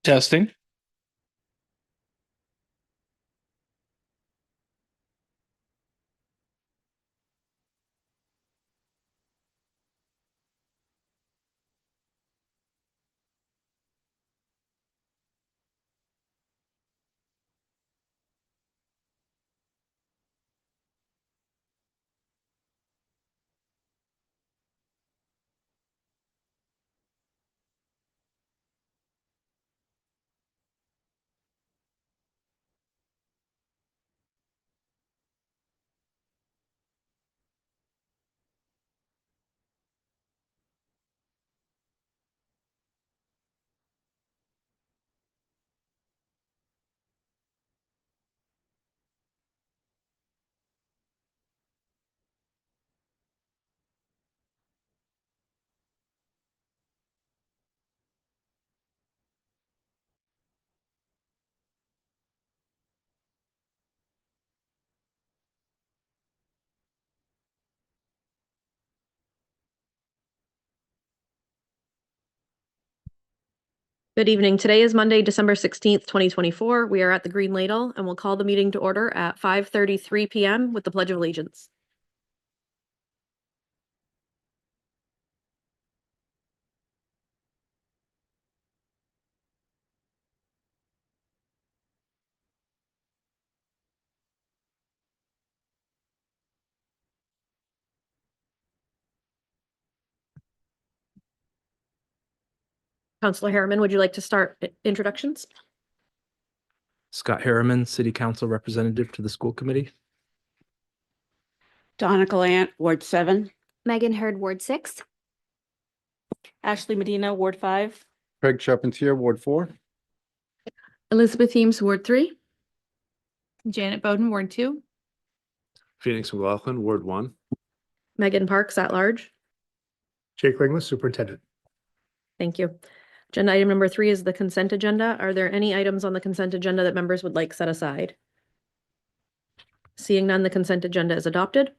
Testing. Good evening. Today is Monday, December 16th, 2024. We are at the Green Ladle and we'll call the meeting to order at 5:33 p.m. with the Pledge of Allegiance. Councilor Harriman, would you like to start introductions? Scott Harriman, City Council Representative to the School Committee. Donna Gallant, Ward 7. Megan Hurd, Ward 6. Ashley Medina, Ward 5. Craig Charpentier, Ward 4. Elizabeth Eames, Ward 3. Janet Bowden, Ward 2. Phoenix McLaughlin, Ward 1. Megan Parks, at large. Jake Ringler, Superintendent. Thank you. Agenda item number 3 is the consent agenda. Are there any items on the consent agenda that members would like set aside? Seeing none, the consent agenda is adopted.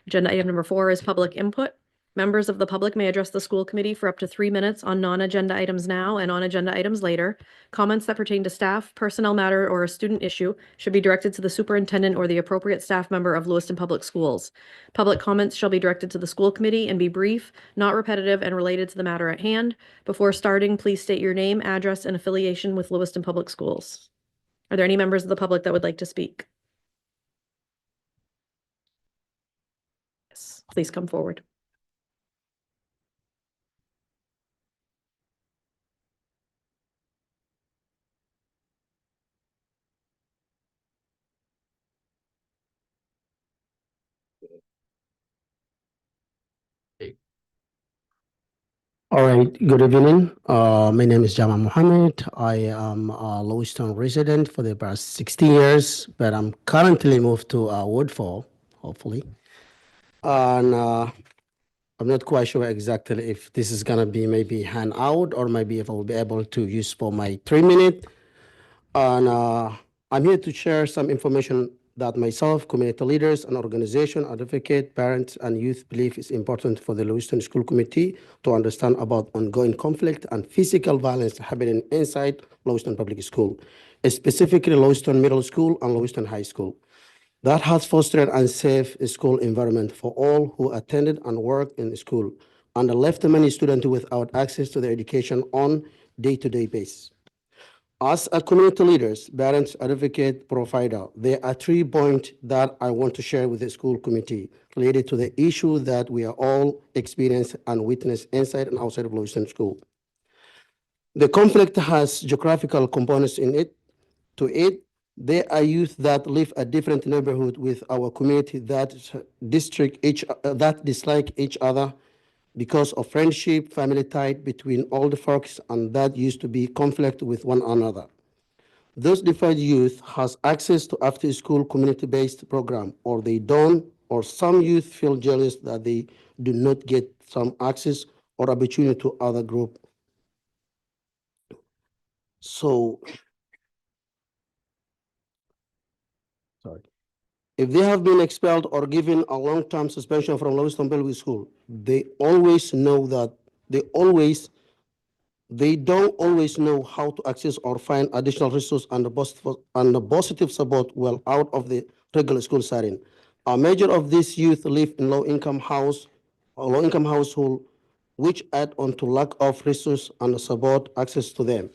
Agenda item number 4 is public input. Members of the public may address the school committee for up to 3 minutes on non-agenda items now and on agenda items later. Comments that pertain to staff, personnel matter, or a student issue should be directed to the superintendent or the appropriate staff member of Lewiston Public Schools. Public comments shall be directed to the school committee and be brief, not repetitive, and related to the matter at hand. Before starting, please state your name, address, and affiliation with Lewiston Public Schools. Are there any members of the public that would like to speak? Yes, please come forward. All right, good evening. My name is Jamal Mohammed. I am a Lewiston resident for the past 16 years, but I'm currently moved to Ward 4, hopefully. And I'm not quite sure exactly if this is gonna be maybe hand out or maybe if I will be able to use for my 3 minute. And I'm here to share some information that myself, community leaders, and organization, advocate, parents, and youth believe is important for the Lewiston School Committee to understand about ongoing conflict and physical violence happening inside Lewiston Public School, specifically Lewiston Middle School and Lewiston High School. That has fostered an unsafe school environment for all who attended and worked in the school and left many students without access to their education on day-to-day basis. As a community leaders, parents, advocate, provider, there are 3 points that I want to share with the school committee related to the issue that we are all experience and witness inside and outside of Lewiston School. The conflict has geographical components in it. To it, there are youth that live a different neighborhood with our community that dislike each other because of friendship, family tie between all the folks, and that used to be conflict with one another. Those divided youth has access to after-school community-based program, or they don't, or some youth feel jealous that they do not get some access or opportunity to other group. So, sorry. If they have been expelled or given a long-term suspension from Lewiston Public School, they always know that they always They don't always know how to access or find additional resources and the positive support well out of the regular school setting. A major of these youth live in low-income household, which add on to lack of resources and support access to them.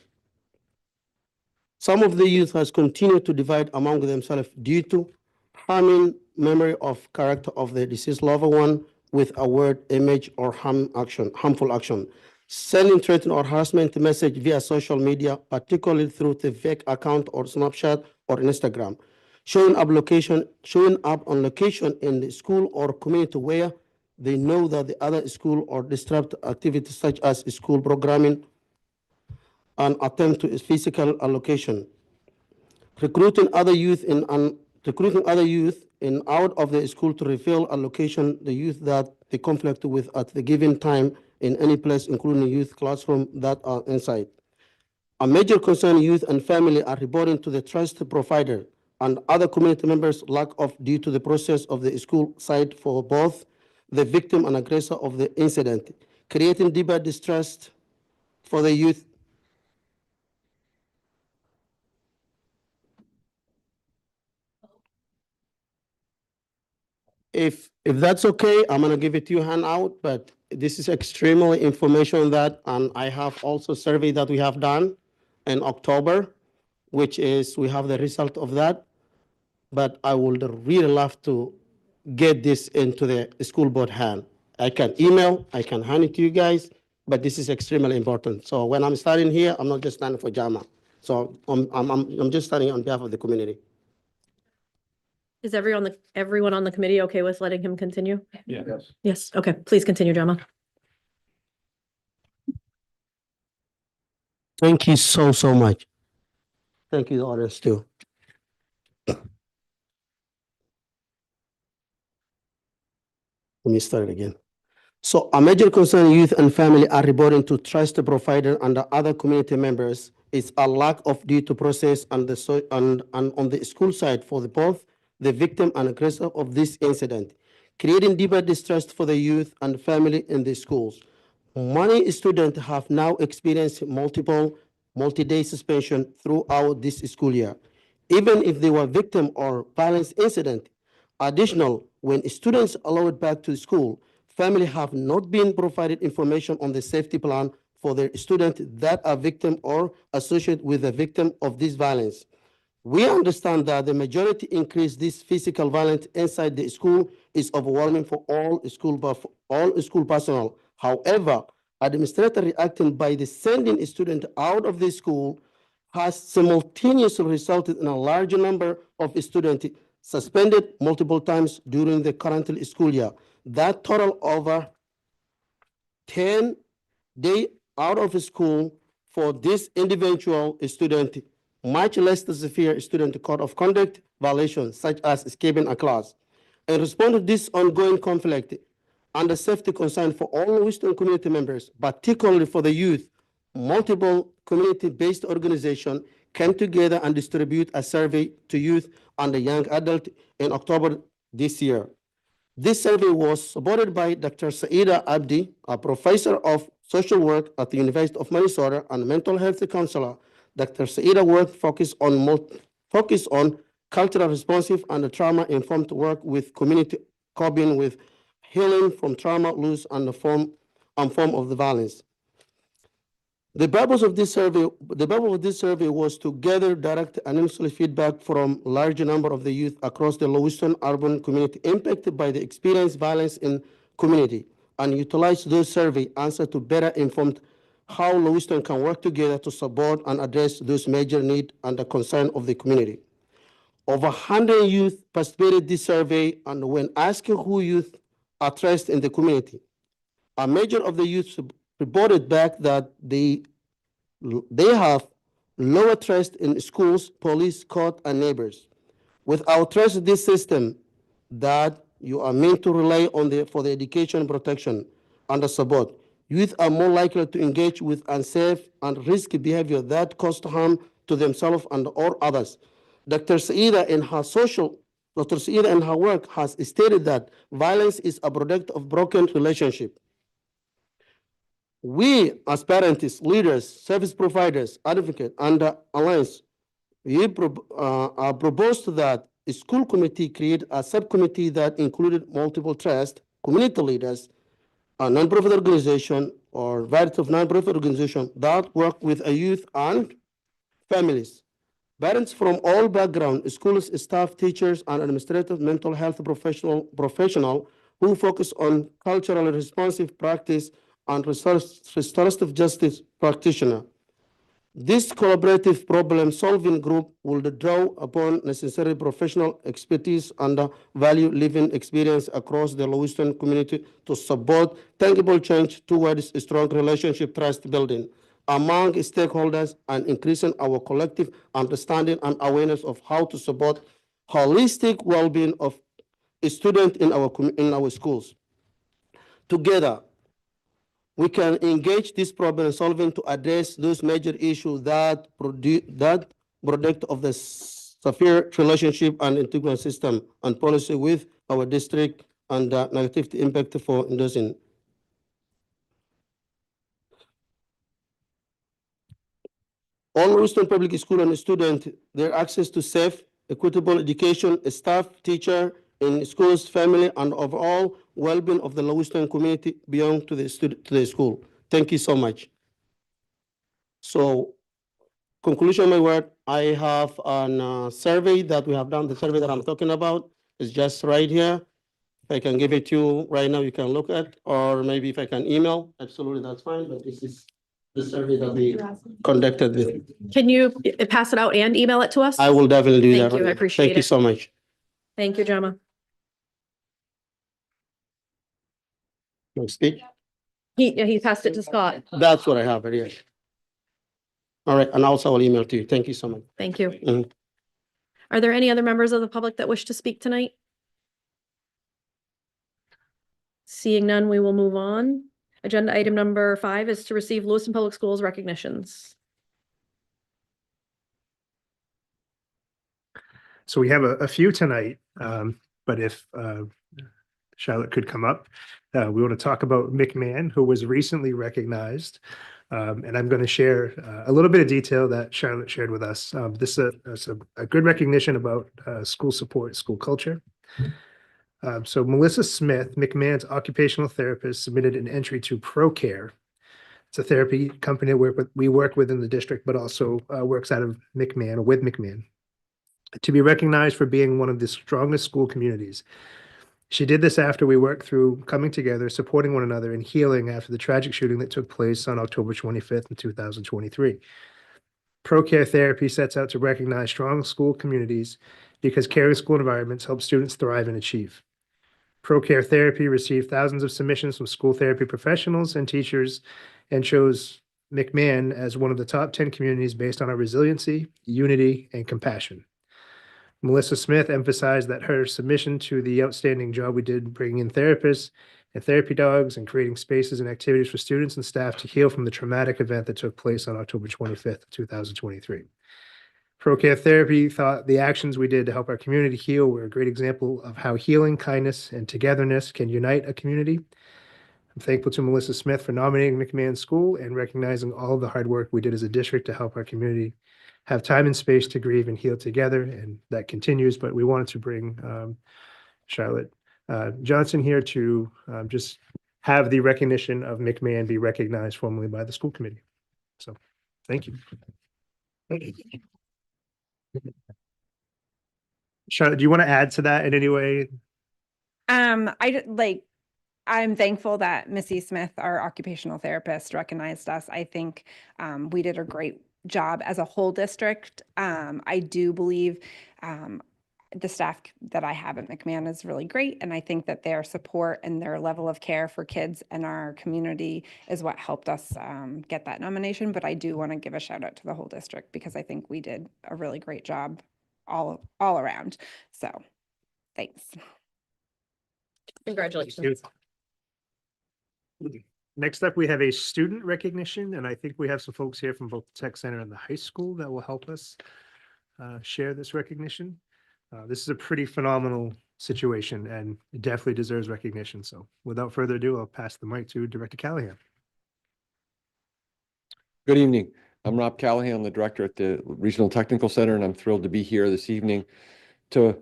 Some of the youth has continued to divide among themselves due to harming memory of character of the deceased loved one with a word, image, or harmful action. Sending threatening or harassment message via social media, particularly through the fake account or Snapchat or Instagram. Showing up on location in the school or community where they know that the other school or disrupt activities such as school programming and attempt to physical allocation. Recruiting other youth in out of the school to reveal a location the youth that they conflict with at the given time in any place, including youth classroom that are inside. A major concern youth and family are reporting to the trust provider and other community members lack of due to the process of the school site for both the victim and aggressor of the incident, creating deeper distrust for the youth. If that's okay, I'm gonna give it to you handout, but this is extremely information that, and I have also survey that we have done in October, which is, we have the result of that. But I would really love to get this into the school board hand. I can email, I can hand it to you guys, but this is extremely important. So when I'm starting here, I'm not just standing for JAMA. So I'm just standing on behalf of the community. Is everyone on the committee okay with letting him continue? Yes. Yes, okay, please continue, Gemma. Thank you so much. Thank you, the audience too. Let me start it again. So a major concern youth and family are reporting to trust provider and the other community members is a lack of due to process and on the school side for both the victim and aggressor of this incident, creating deeper distrust for the youth and family in the schools. Many students have now experienced multi-day suspension throughout this school year, even if they were victim or violence incident. Additional, when students allowed back to school, families have not been provided information on the safety plan for their students that are victim or associated with the victim of this violence. We understand that the majority increase this physical violence inside the school is overwhelming for all school personnel. However, administrator reacting by the sending student out of the school has simultaneously resulted in a larger number of students suspended multiple times during the current school year. That total over 10 days out of school for this individual student, much less the severe student code of conduct violations such as escaping a class. In response to this ongoing conflict and the safety concern for all Lewiston community members, particularly for the youth, multiple community-based organizations came together and distribute a survey to youth and the young adult in October this year. This survey was supported by Dr. Saida Abdi, a professor of social work at the University of Minnesota and mental health counselor. Dr. Saida work focused on cultural responsive and trauma-informed work with community coping with healing from trauma, loss, and the form of the violence. The purpose of this survey was to gather direct and initial feedback from a large number of the youth across the Lewiston urban community impacted by the experienced violence in community and utilize those survey answers to better inform how Lewiston can work together to support and address those major needs and the concern of the community. Over 100 youth participated in this survey, and when asking who youth are trust in the community, a major of the youth reported back that they have lower trust in schools, police, court, and neighbors. Without trust in this system that you are meant to rely on for the education, protection, and the support, youth are more likely to engage with unsafe and risky behavior that cause harm to themselves and or others. Dr. Saida in her work has stated that violence is a product of broken relationship. We, as parents, leaders, service providers, advocate, and alliance, we proposed that a school committee create a subcommittee that included multiple trust, community leaders, a nonprofit organization, or variety of nonprofit organization that work with a youth and families. Parents from all backgrounds, schools, staff, teachers, and administrative mental health professional who focus on culturally responsive practice and restorative justice practitioner. This collaborative problem-solving group will draw upon necessary professional expertise and value living experience across the Lewiston community to support tangible change towards a strong relationship trust building among stakeholders and increasing our collective understanding and awareness of how to support holistic well-being of a student in our schools. Together, we can engage this problem solving to address those major issues that product of the severe relationship and integral system and policy with our district and negative impact for endorsing. All Lewiston Public School and students, their access to safe, equitable education, staff, teacher, in schools, family, and overall well-being of the Lewiston community beyond to the school. Thank you so much. So, conclusion of my word, I have a survey that we have done. The survey that I'm talking about is just right here. If I can give it to you right now, you can look at, or maybe if I can email, absolutely, that's fine. But this is the survey that we conducted with. Can you pass it out and email it to us? I will definitely do that. Thank you, right I now. appreciate Thank you it. so much. Thank you, Gemma. Next speech. He passed it to Scott. That's what I have right here. All right, and also I'll email to you. Thank you so much. Thank you. Mhm. Are there any other members of the public that wish to speak tonight? Seeing none, we will move on. Agenda item number 5 is to receive Lewiston Public Schools recognitions. So we have a few tonight, but if Charlotte could come up, we want to talk about McMahon, who was recently recognized. And I'm going to share a little bit of detail that Charlotte shared with us. This is a good recognition about school support, school culture. So Melissa Smith, McMahon's occupational therapist, submitted an entry to ProCare. It's a therapy company we work with in the district, but also works out of McMahon or with McMahon, to be recognized for being one of the strongest school communities. She did this after we worked through coming together, supporting one another, and healing after the tragic shooting that took place on October 25th in 2023. ProCare Therapy sets out to recognize strong school communities because caring school environments help students thrive and achieve. ProCare Therapy received thousands of submissions from school therapy professionals and teachers and chose McMahon as one of the top 10 communities based on our resiliency, unity, and compassion. Melissa Smith emphasized that her submission to the outstanding job we did bringing in therapists and therapy dogs and creating spaces and activities for students and staff to heal from the traumatic event that took place on October 25th, 2023. ProCare Therapy thought the actions we did to help our community heal were a great example of how healing, kindness, and togetherness can unite a community. I'm thankful to Melissa Smith for nominating McMahon School and recognizing all of the hard work we did as a district to help our community have time and space to grieve and heal together, and that continues. But we wanted to bring Charlotte Johnson here to just have the recognition of McMahon be recognized formally by the school committee. So, thank you. Charlotte, do you want to add to that in any way? I'm thankful that Missy Smith, our occupational therapist, recognized us. I think we did a great job as a whole district. I do believe the staff that I have at McMahon is really great. And I think that their support and their level of care for kids in our community is what helped us get that nomination. But I do want to give a shout out to the whole district because I think we did a really great job all around. So thanks. Congratulations. Next up, we have a student recognition, and I think we have some folks here from both the Tech Center and the high school that will help us share this recognition. This is a pretty phenomenal situation and it definitely deserves recognition. So without further ado, I'll pass the mic to Director Callahan. Good evening. I'm Rob Callahan, the director at the Regional Technical Center, and I'm thrilled to be here this evening to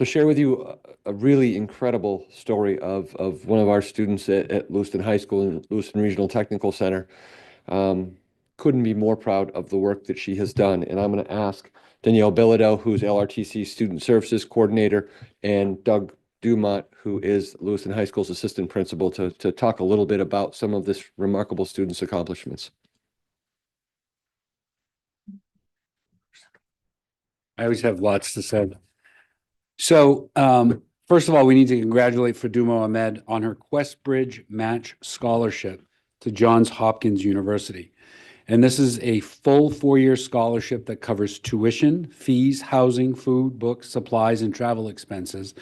share with you a really incredible story of one of our students at Lewiston High School and Lewiston Regional Technical Center. Couldn't be more proud of the work that she has done, and I'm going to ask Danielle Bilodeau, who's LRTC Student Services Coordinator, and Doug Dumont, who is Lewiston High School's Assistant Principal, to talk a little bit about some of this remarkable student's accomplishments. I always have lots to say. So, first of all, we need to congratulate Fadumo Ahmed on her Questbridge Match Scholarship to Johns Hopkins University. And this is a full 4-year scholarship that covers tuition, fees, housing, food, books, supplies, and travel expenses,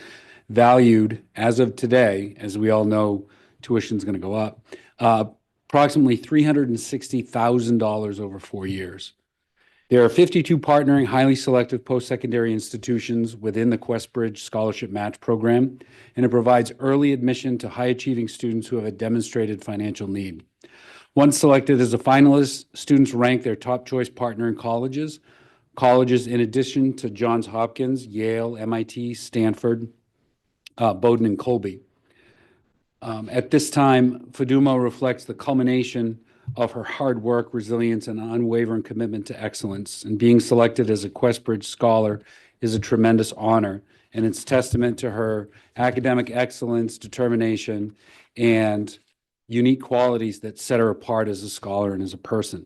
valued as of today, as we all know, tuition is going to go up, approximately $360,000 over 4 years. There are 52 partnering highly selective post-secondary institutions within the Questbridge Scholarship Match Program, and it provides early admission to high-achieving students who have a demonstrated financial need. Once selected as a finalist, students rank their top choice partner in colleges in addition to Johns Hopkins, Yale, MIT, Stanford, Bowdoin, and Colby. At this time, Fadumo reflects the culmination of her hard work, resilience, and unwavering commitment to excellence. And being selected as a Questbridge Scholar is a tremendous honor, and it's testament to her academic excellence, determination, and unique qualities that set her apart as a scholar and as a person.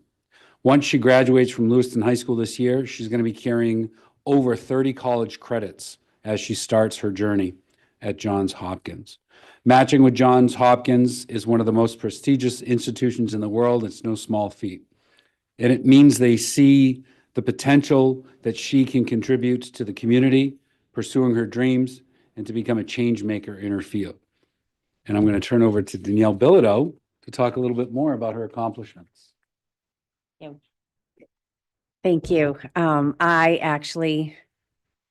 Once she graduates from Lewiston High School this year, she's going to be carrying over 30 college credits as she starts her journey at Johns Hopkins. Matching with Johns Hopkins is one of the most prestigious institutions in the world. It's no small feat. And it means they see the potential that she can contribute to the community, pursuing her dreams, and to become a change maker in her field. And I'm going to turn over to Danielle Bilodeau to talk a little bit more about her accomplishments. Thank you. I actually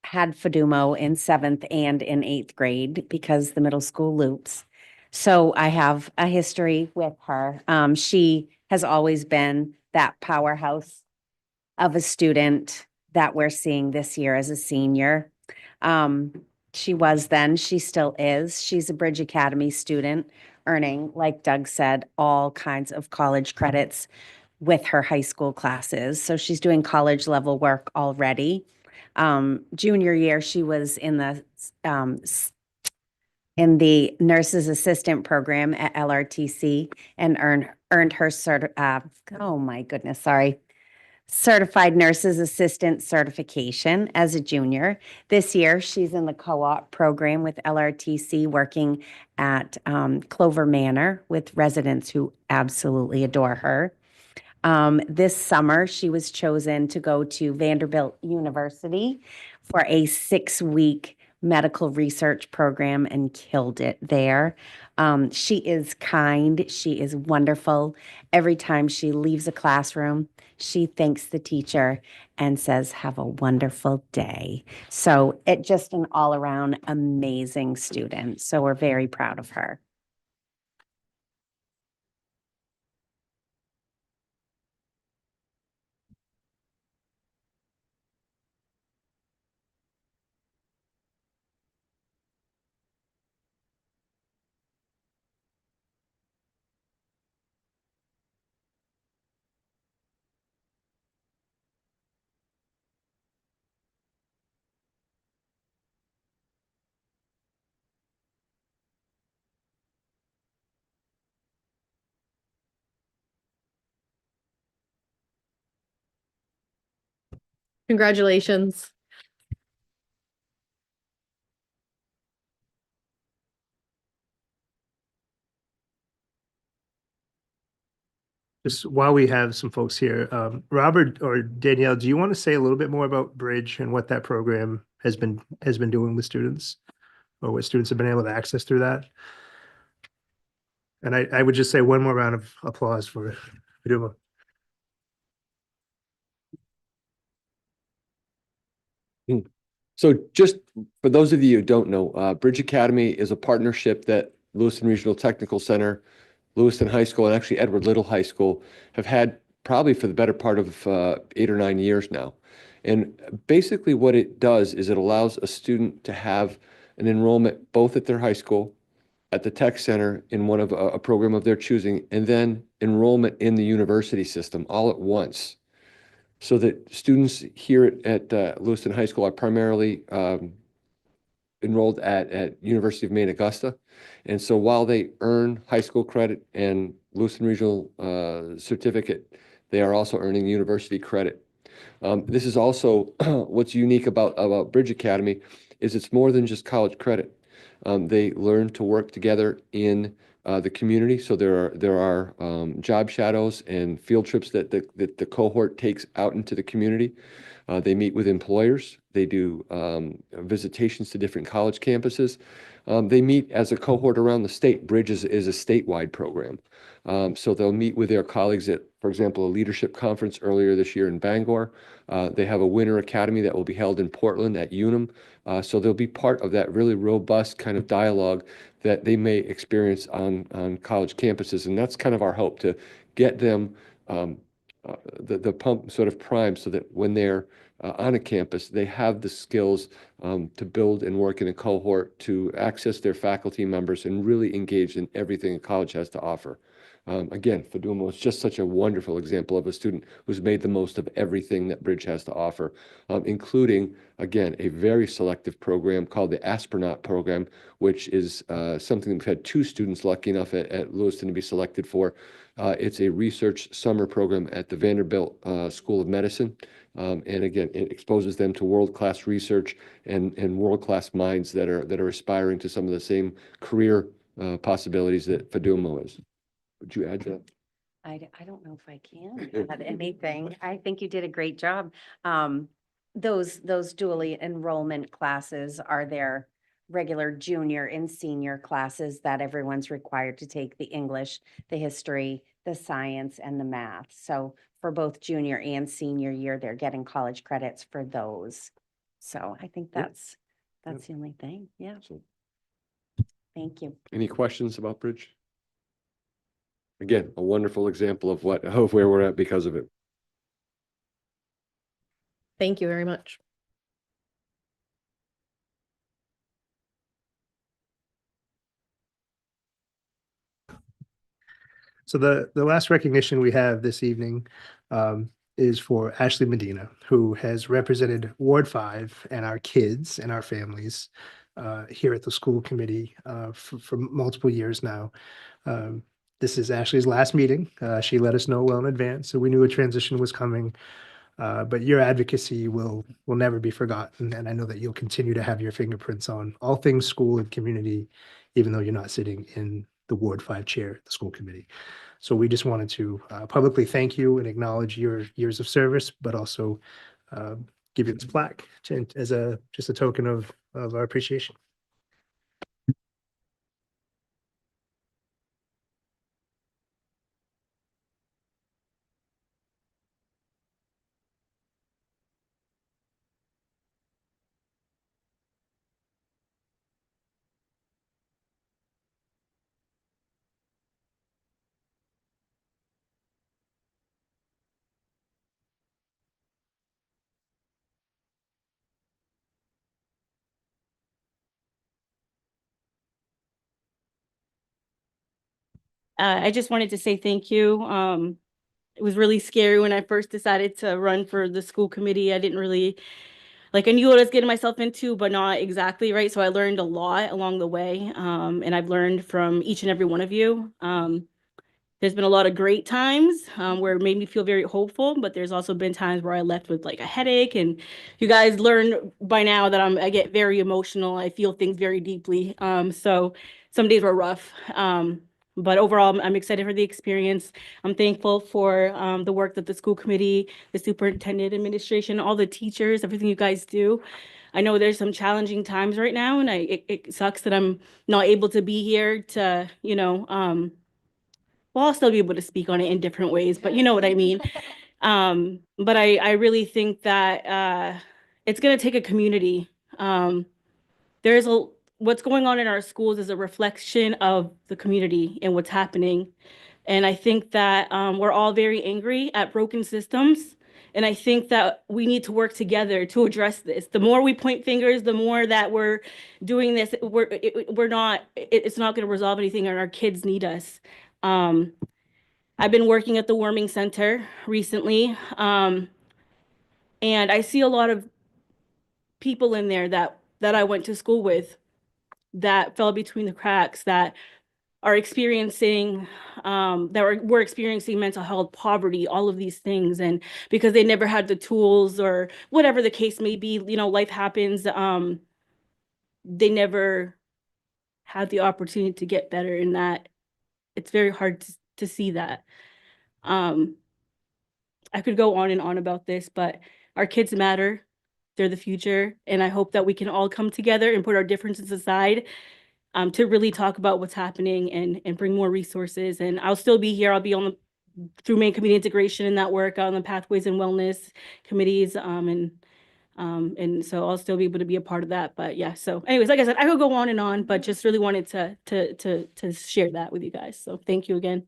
had Fadumo in 7th and in 8th grade because the middle school loops. So I have a history with her. She has always been that powerhouse of a student that we're seeing this year as a senior. She was then, she still is. She's a Bridge Academy student, earning, like Doug said, all kinds of college credits with her high school classes. So she's doing college level work already. Junior year, she was in the nurse's assistant program at LRTC and earned her certified nurse's assistant certification as a junior. This year, she's in the co-op program with LRTC, working at Clover Manor with residents who absolutely adore her. This summer, she was chosen to go to Vanderbilt University for a 6-week medical research program and killed it there. She is kind. She is wonderful. Every time she leaves a classroom, she thanks the teacher and says, "Have a wonderful day." So it just an all-around amazing student. So we're very proud of her. Congratulations. Just while we have some folks here, Robert or Danielle, do you want to say a little bit more about Bridge and what that program has been doing with students, or what students have been able to access through that? And I would just say one more round of applause for Fadumo. So just for those of you who don't know, Bridge Academy is a partnership that Lewiston Regional Technical Center, Lewiston High School, and actually Edward Little High School have had probably for the better part of 8 or 9 years now. And basically what it does is it allows a student to have an enrollment both at their high school, at the tech center in one of a program of their choosing, and then enrollment in the university system all at once. So that students here at Lewiston High School are primarily enrolled at University of Maine, Augusta. And so while they earn high school credit and Lewiston Regional certificate, they are also earning university credit. This is also what's unique about Bridge Academy is it's more than just college credit. They learn to work together in the community. So there are job shadows and field trips that the cohort takes out into the community. They meet with employers. They do visitations to different college campuses. They meet as a cohort around the state. Bridge is a statewide program. So they'll meet with their colleagues at, for example, a leadership conference earlier this year in Bangor. They have a winter academy that will be held in Portland at Unum. So they'll be part of that really robust kind of dialogue that they may experience on college campuses. And that's kind of our hope, to get them the pump sort of primed so that when they're on a campus, they have the skills to build and work in a cohort, to access their faculty members and really engage in everything a college has to offer. Again, Fadumo is just such a wonderful example of a student who's made the most of everything that Bridge has to offer, including, again, a very selective program called the Astronaut program, which is something we've had 2 students lucky enough at Lewiston to be selected for. It's a research summer program at the Vanderbilt School of Medicine. And again, it exposes them to world-class research and world-class minds that are aspiring to some of the same career possibilities that Fadumo is. Would you add to that? I don't know if I can add anything. I think you did a great job. Those dually enrollment classes are their regular junior and senior classes that everyone's required to take: the English, the history, the science, and the math. So for both junior and senior year, they're getting college credits for those. So I think Yep. that's the only thing. Yeah. So, Thank you. any questions about Bridge? Again, a wonderful example of where we're at because of it. Thank you very much. So the last recognition we have this evening is for Ashley Medina, who has represented Ward 5 and our kids and our families here at the school committee for multiple years now. This is Ashley's last meeting. She let us know well in advance, so we knew a transition was coming. But your advocacy will never be forgotten, and I know that you'll continue to have your fingerprints on all things school and community, even though you're not sitting in the Ward 5 chair at the school committee. So we just wanted to publicly thank you and acknowledge your years of service, but also give you this plaque as just a token of our appreciation. I just wanted to say thank you. It was really scary when I first decided to run for the school committee. I didn't really, I knew what I was getting myself into, but not exactly, right? So I learned a lot along the way. And I've learned from each and every one of you. There's been a lot of great times where it made me feel very hopeful, but there's also been times where I left with a headache. And you guys learn by now that I get very emotional. I feel things very deeply. So some days were rough. But overall, I'm excited for the experience. I'm thankful for the work that the school committee, the superintendent, administration, all the teachers, everything you guys do. I know there's some challenging times right now, and it sucks that I'm not able to be here to, well, I'll still be able to speak on it in different ways, but you know what I mean. But I really think that it's going to take a community. What's going on in our schools is a reflection of the community and what's happening. And I think that we're all very angry at broken systems. And I think that we need to work together to address this. The more we point fingers, the more that we're doing this, it's not going to resolve anything, and our kids need us. I've been working at the warming center recently, and I see a lot of people in there that I went to school with that fell between the cracks, that are experiencing we're experiencing mental health, poverty, all of these things. And because they never had the tools or whatever the case may be, life happens, they never had the opportunity to get better. In that, it's very hard to see that. I could go on and on about this, but our kids matter. They're the future. And I hope that we can all come together and put our differences aside, to really talk about what's happening and bring more resources. And I'll still be here. I'll be on through main community integration in that work on the pathways and wellness committees. And so I'll still be able to be a part of that. But yeah, so anyways, like I said, I could go on and on, but just really wanted to share that with you guys. So thank you again.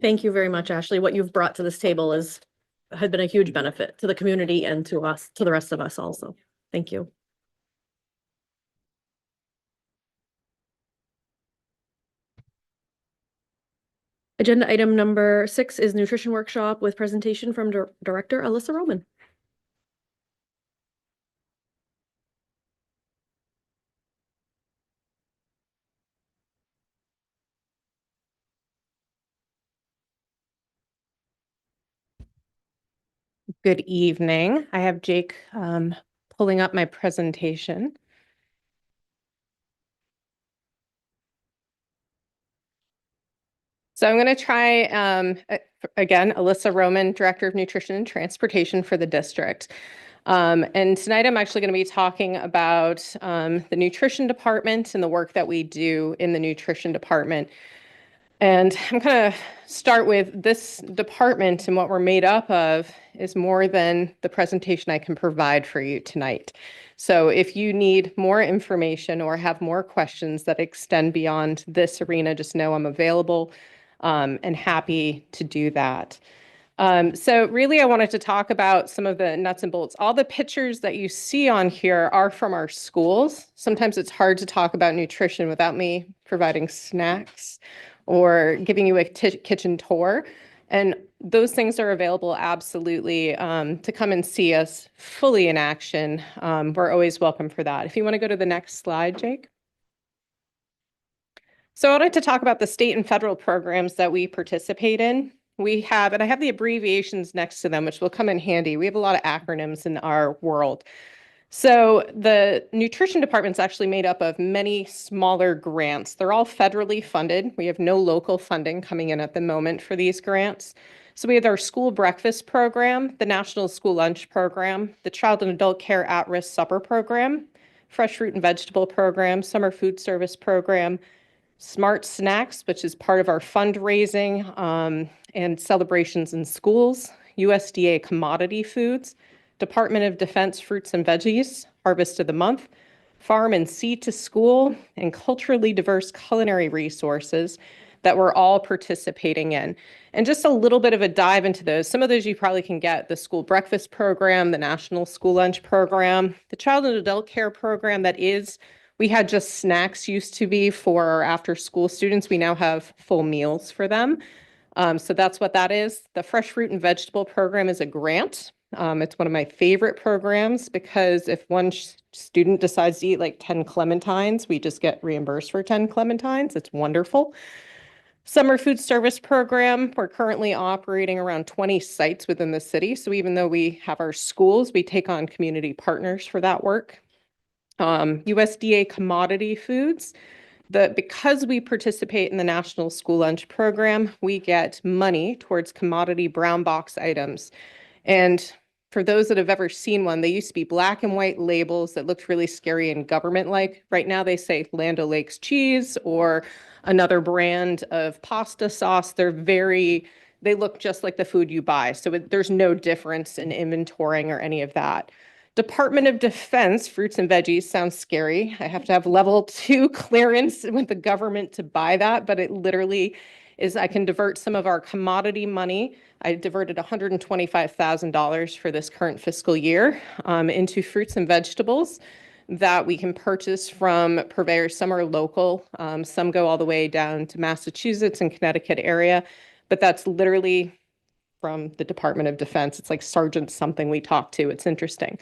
Thank you very much, Ashley. What you've brought to this table has been a huge benefit to the community and to us, to the rest of us also. Thank you. Agenda item number 6 is nutrition workshop with presentation from Director Alyssa Roman. Good evening. I have Jake pulling up my presentation. So I'm going to try, again, Alyssa Roman, Director of Nutrition and Transportation for the district. And tonight I'm actually going to be talking about the nutrition department and the work that we do in the nutrition department. And I'm going to start with this department, and what we're made up of is more than the presentation I can provide for you tonight. So if you need more information or have more questions that extend beyond this arena, just know I'm available and happy to do that. So really, I wanted to talk about some of the nuts and bolts. All the pictures that you see on here are from our schools. Sometimes it's hard to talk about nutrition without me providing snacks or giving you a kitchen tour. And those things are available absolutely to come and see us fully in action. We're always welcome for that. If you want to go to the next slide, Jake. So I'd like to talk about the state and federal programs that we participate in. We have, and I have the abbreviations next to them, which will come in handy. We have a lot of acronyms in our world. So the nutrition department is actually made up of many smaller grants. They're all federally funded. We have no local funding coming in at the moment for these grants. So we have our school breakfast program, the National School Lunch Program, the Child and Adult Care At-Risk Supper Program, Fresh Fruit and Vegetable Program, Summer Food Service Program, Smart Snacks, which is part of our fundraising and celebrations in schools, USDA Commodity Foods, Department of Defense Fruits and Veggies, Harvest of the Month, Farm and Seed to School, and culturally diverse culinary resources that we're all participating in. And just a little bit of a dive into those. Some of those you probably can get: the school breakfast program, the National School Lunch Program, the Child and Adult Care Program that is, we had just snacks used to be for our after-school students. We now have full meals for them. So that's what that is. The Fresh Fruit and Vegetable Program is a grant. It's one of my favorite programs because if one student decides to eat like 10 clementines, we just get reimbursed for 10 clementines. It's wonderful. Summer Food Service Program, we're currently operating around 20 sites within the city. So even though we have our schools, we take on community partners for that work. USDA Commodity Foods. Because we participate in the National School Lunch Program, we get money towards commodity brown box items. And for those that have ever seen one, they used to be black and white labels that looked really scary and government-like. Right now they say Land O'Lakes cheese or another brand of pasta sauce. They look just like the food you buy. So there's no difference in inventorying or any of that. Department of Defense fruits and veggies sounds scary. I have to have level 2 clearance with the government to buy that, but it literally is I can divert some of our commodity money. I diverted $125,000 for this current fiscal year into fruits and vegetables that we can purchase from purveyors. Some are local, some go all the way down to Massachusetts and Connecticut area, but that's literally from the Department of Defense. It's like Sergeant something we talk to. It's interesting.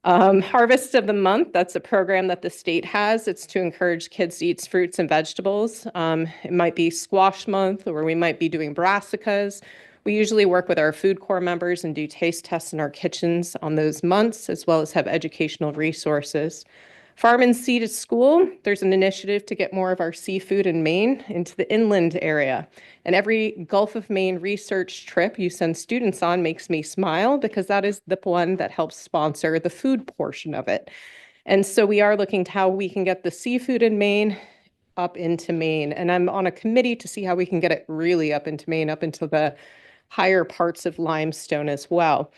Harvest of the Month, that's a program that the state has. It's to encourage kids to eat fruits and vegetables. It might be Squash Month, or we might be doing brassicas. We usually work with our food corps members and do taste tests in our kitchens on those months, as well as have educational resources. Farm and Sea to School, there's an initiative to get more of our seafood in Maine into the inland area. And every Gulf of Maine research trip you send students on makes me smile, because that is the one that helps sponsor the food portion of it. And so we are looking to how we can get the seafood in Maine up into Maine. And I'm on a committee to see how we can get it really up into Maine, up into the higher parts of Limestone as well.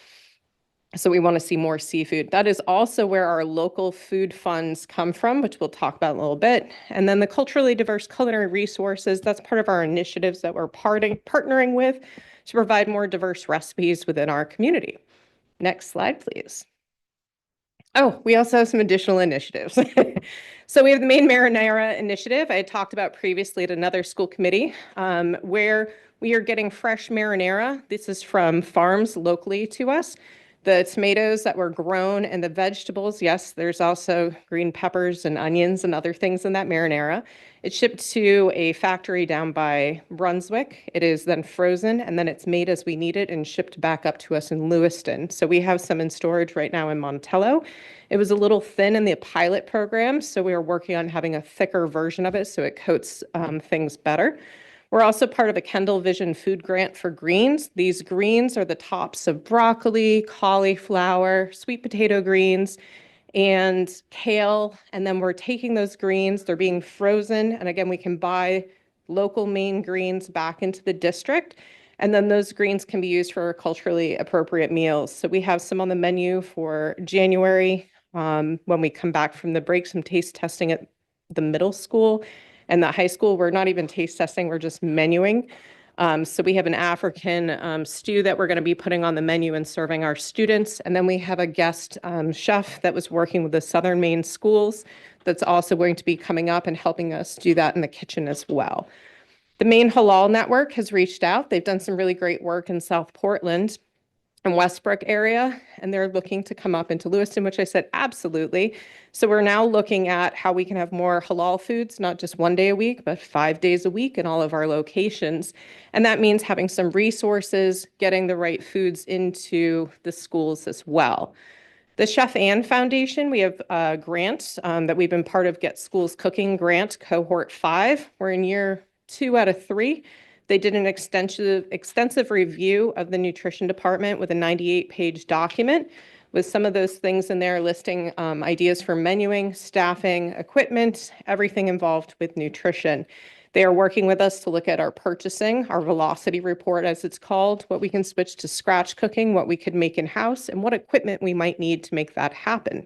So we want to see more seafood. That is also where our local food funds come from, which we'll talk about in a little bit. And then the culturally diverse culinary resources, that's part of our initiatives that we're partnering with to provide more diverse recipes within our community. Next slide, please. Oh, we also have some additional initiatives. So we have the Maine Marinara Initiative I had talked about previously at another school committee, where we are getting fresh marinara. This is from farms locally to us. The tomatoes that were grown and the vegetables, yes, there's also green peppers and onions and other things in that marinara. It's shipped to a factory down by Brunswick. It is then frozen, and then it's made as we need it and shipped back up to us in Lewiston. So we have some in storage right now in Montello. It was a little thin in the pilot program, so we are working on having a thicker version of it so it coats things better. We're also part of a Kendall Vision Food Grant for greens. These greens are the tops of broccoli, cauliflower, sweet potato greens, and kale. And then we're taking those greens, they're being frozen. And again, we can buy local Maine greens back into the district. And then those greens can be used for culturally appropriate meals. So we have some on the menu for January when we come back from the break, some taste testing at the middle school. And the high school, we're not even taste testing, we're just menuing. So we have an African stew that we're going to be putting on the menu and serving our students. And then we have a guest chef that was working with the Southern Maine schools that's also going to be coming up and helping us do that in the kitchen as well. The Maine Halal Network has reached out. They've done some really great work in South Portland and Westbrook area, and they're looking to come up into Lewiston, which I said, absolutely. So we're now looking at how we can have more halal foods, not just 1 day a week, but 5 days a week in all of our locations. And that means having some resources, getting the right foods into the schools as well. The Chef Ann Foundation, we have a grant that we've been part of, Get Schools Cooking Grant, Cohort 5. We're in year 2 out of 3. They did an extensive review of the nutrition department with a 98-page document with some of those things in there listing ideas for menuing, staffing, equipment, everything involved with nutrition. They are working with us to look at our purchasing, our velocity report as it's called, what we can switch to scratch cooking, what we could make in-house, and what equipment we might need to make that happen.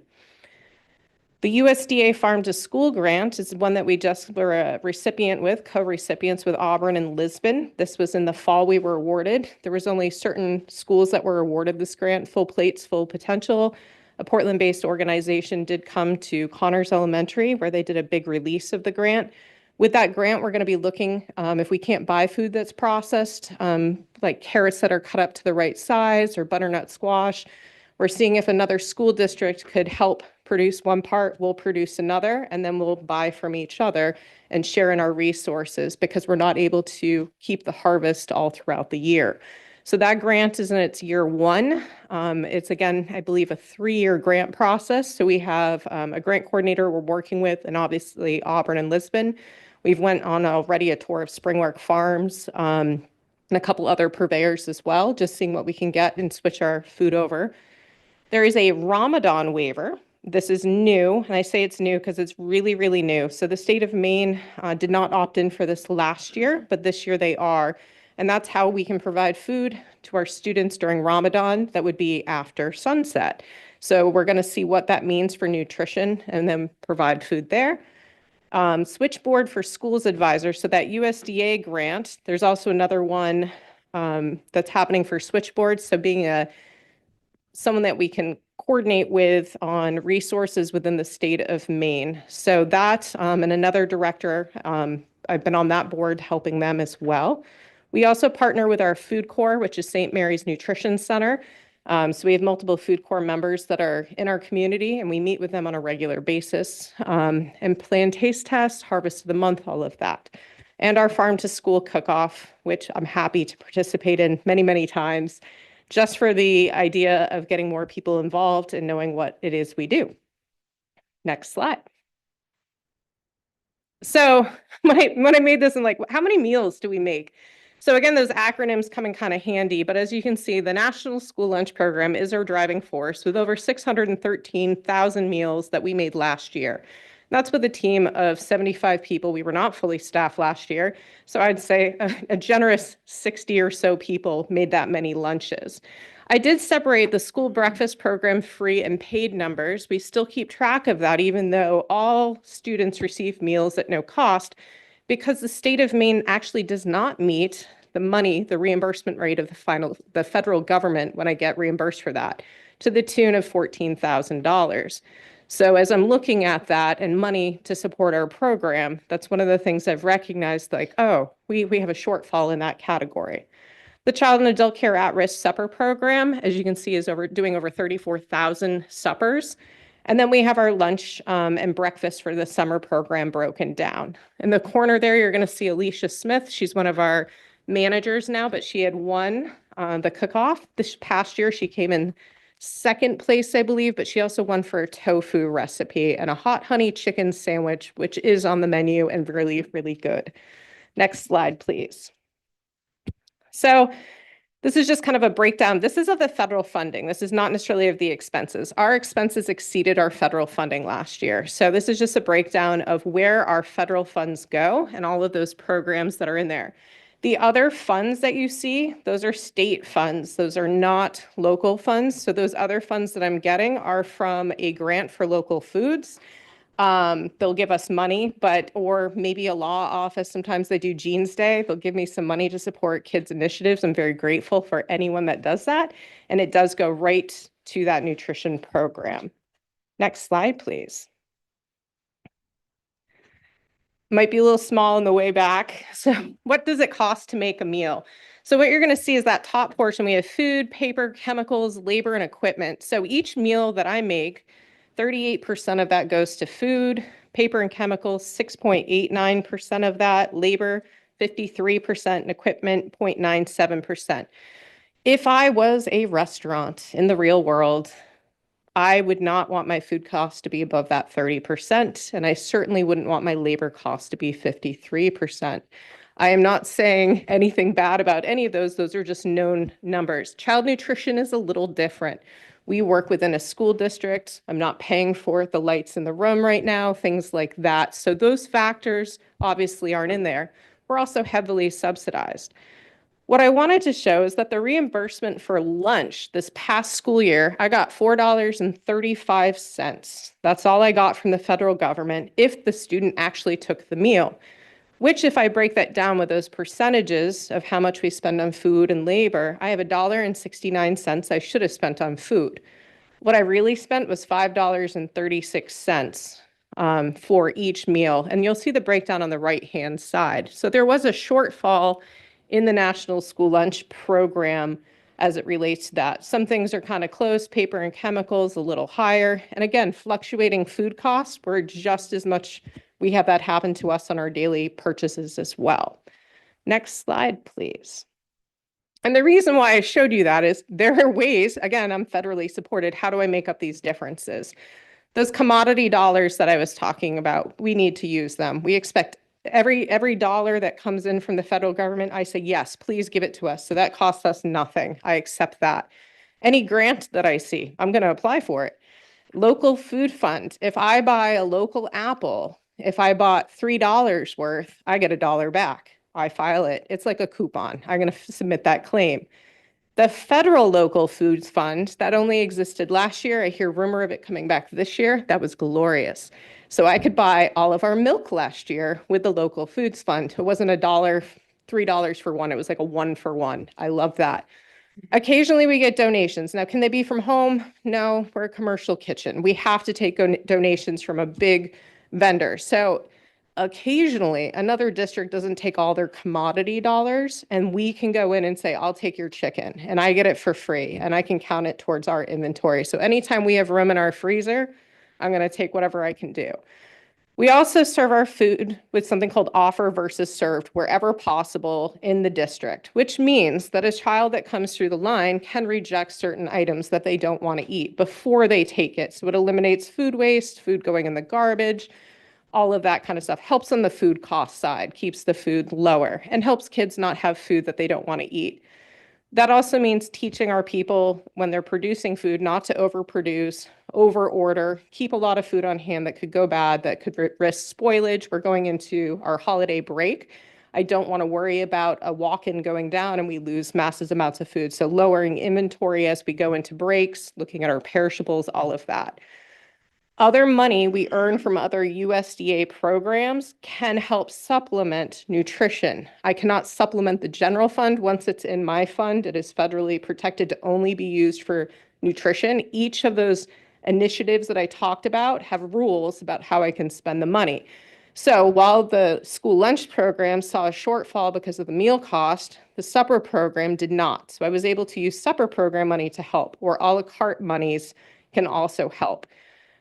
The USDA Farm to School grant is one that we just were a recipient with, co-recipients with Auburn and Lisbon. This was in the fall we were awarded. There was only certain schools that were awarded this grant, Full Plates, Full Potential. A Portland-based organization did come to Connors Elementary where they did a big release of the grant. With that grant, we're going to be looking, if we can't buy food that's processed, like carrots that are cut up to the right size or butternut squash, we're seeing if another school district could help produce one part, we'll produce another, and then we'll buy from each other and share in our resources because we're not able to keep the harvest all throughout the year. So that grant is in its year 1. It's, again, I believe a 3-year grant process. So we have a grant coordinator we're working with, and obviously Auburn and Lisbon. We've went on already a tour of Springwork Farms and a couple other purveyors as well, just seeing what we can get and switch our food over. There is a Ramadan waiver. This is new, and I say it's new because it's really, really new. So the state of Maine did not opt in for this last year, but this year they are. And that's how we can provide food to our students during Ramadan. That would be after sunset. So we're going to see what that means for nutrition and then provide food there. Switchboard for Schools Advisor. So that USDA grant, there's also another one that's happening for Switchboard. So being someone that we can coordinate with on resources within the state of Maine. So that and another director, I've been on that board helping them as well. We also partner with our food corps, which is St. Mary's Nutrition Center. So we have multiple food corps members that are in our community, and we meet with them on a regular basis and plan taste tests, harvest of the month, all of that. And our farm to school cook-off, which I'm happy to participate in many, many times, just for the idea of getting more people involved and knowing what it is we do. Next slide. So when I made this, I'm like, how many meals do we make? So again, those acronyms come in kind of handy, but as you can see, the National School Lunch Program is our driving force with over 613,000 meals that we made last year. That's with a team of 75 people. We were not fully staffed last year. So I'd say a generous 60 or so people made that many lunches. I did separate the school breakfast program free and paid numbers. We still keep track of that, even though all students receive meals at no cost, because the state of Maine actually does not meet the reimbursement rate of the federal government when I get reimbursed for that, to the tune of $14,000. So as I'm looking at that and money to support our program, that's one of the things I've recognized, like, oh, we have a shortfall in that category. The Child and Adult Care at-Risk Supper Program, as you can see, is doing over 34,000 suppers. And then we have our lunch and breakfast for the summer program broken down. In the corner there, you're going to see Alicia Smith. She's one of our managers now, but she had won the cook-off. This past year, she came in second place, I believe, but she also won for a tofu recipe and a hot honey chicken sandwich, which is on the menu and really, really good. Next slide, please. So this is just kind of a breakdown. This is of the federal funding. This is not necessarily of the expenses. Our expenses exceeded our federal funding last year. So this is just a breakdown of where our federal funds go and all of those programs that are in there. The other funds that you see, those are state funds. Those are not local funds. So those other funds that I'm getting are from a grant for local foods. They'll give us money, or maybe a law office. Sometimes they do Jeans Day. They'll give me some money to support kids' initiatives. I'm very grateful for anyone that does that. And it does go right to that nutrition program. Next slide, please. Might be a little small in the way back. So what does it cost to make a meal? So what you're going to see is that top portion. We have food, paper, chemicals, labor, and equipment. So each meal that I make, 38% of that goes to food, paper and chemicals, 6.89% of that, labor, 53%, and equipment, 0.97%. If I was a restaurant in the real world, I would not want my food cost to be above that 30%, and I certainly wouldn't want my labor cost to be 53%. I am not saying anything bad about any of those. Those are just known numbers. Child nutrition is a little different. We work within a school district. I'm not paying for the lights in the room right now, things like that. So those factors obviously aren't in there. We're also heavily subsidized. What I wanted to show is that the reimbursement for lunch this past school year, I got $4.35. That's all I got from the federal government if the student actually took the meal, which if I break that down with those percentages of how much we spend on food and labor, I have $1.69 I should have spent on food. What I really spent was $5.36 for each meal. And you'll see the breakdown on the right-hand side. So there was a shortfall in the National School Lunch Program as it relates to that. Some things are kind of close, paper and chemicals a little higher. And again, fluctuating food costs, we're just as much, we have that happen to us on our daily purchases as well. Next slide, please. And the reason why I showed you that is there are ways, again, I'm federally supported. How do I make up these differences? Those commodity dollars that I was talking about, we need to use them. We expect every dollar that comes in from the federal government, I say, yes, please give it to us. So that costs us nothing. I accept that. Any grant that I see, I'm going to apply for it. Local food fund. If I buy a local apple, if I bought $3 worth, I get $1 back. I file it. It's like a coupon. I'm going to submit that claim. The federal local foods fund that only existed last year. I hear rumor of it coming back this year. That was glorious. So I could buy all of our milk last year with the local foods fund. It wasn't $1, $3 for one. It was like a 1-for-1. I love that. Occasionally we get donations. Now, can they be from home? No, we're a commercial kitchen. We have to take donations from a big vendor. So occasionally another district doesn't take all their commodity dollars and we can go in and say, I'll take your chicken and I get it for free and I can count it towards our inventory. So anytime we have room in our freezer, I'm going to take whatever I can do. We also serve our food with something called offer versus served wherever possible in the district, which means that a child that comes through the line can reject certain items that they don't want to eat before they take it. So it eliminates food waste, food going in the garbage, all of that kind of stuff. Helps on the food cost side, keeps the food lower, and helps kids not have food that they don't want to eat. That also means teaching our people when they're producing food not to overproduce, overorder, keep a lot of food on hand that could go bad, that could risk spoilage. We're going into our holiday break. I don't want to worry about a walk-in going down and we lose massive amounts of food. So lowering inventory as we go into breaks, looking at our perishables, all of that. Other money we earn from other USDA programs can help supplement nutrition. I cannot supplement the general fund. Once it's in my fund, it is federally protected to only be used for nutrition. Each of those initiatives that I talked about have rules about how I can spend the money. So while the school lunch program saw a shortfall because of the meal cost, the supper program did not. So I was able to use supper program money to help, or a la carte monies can also help.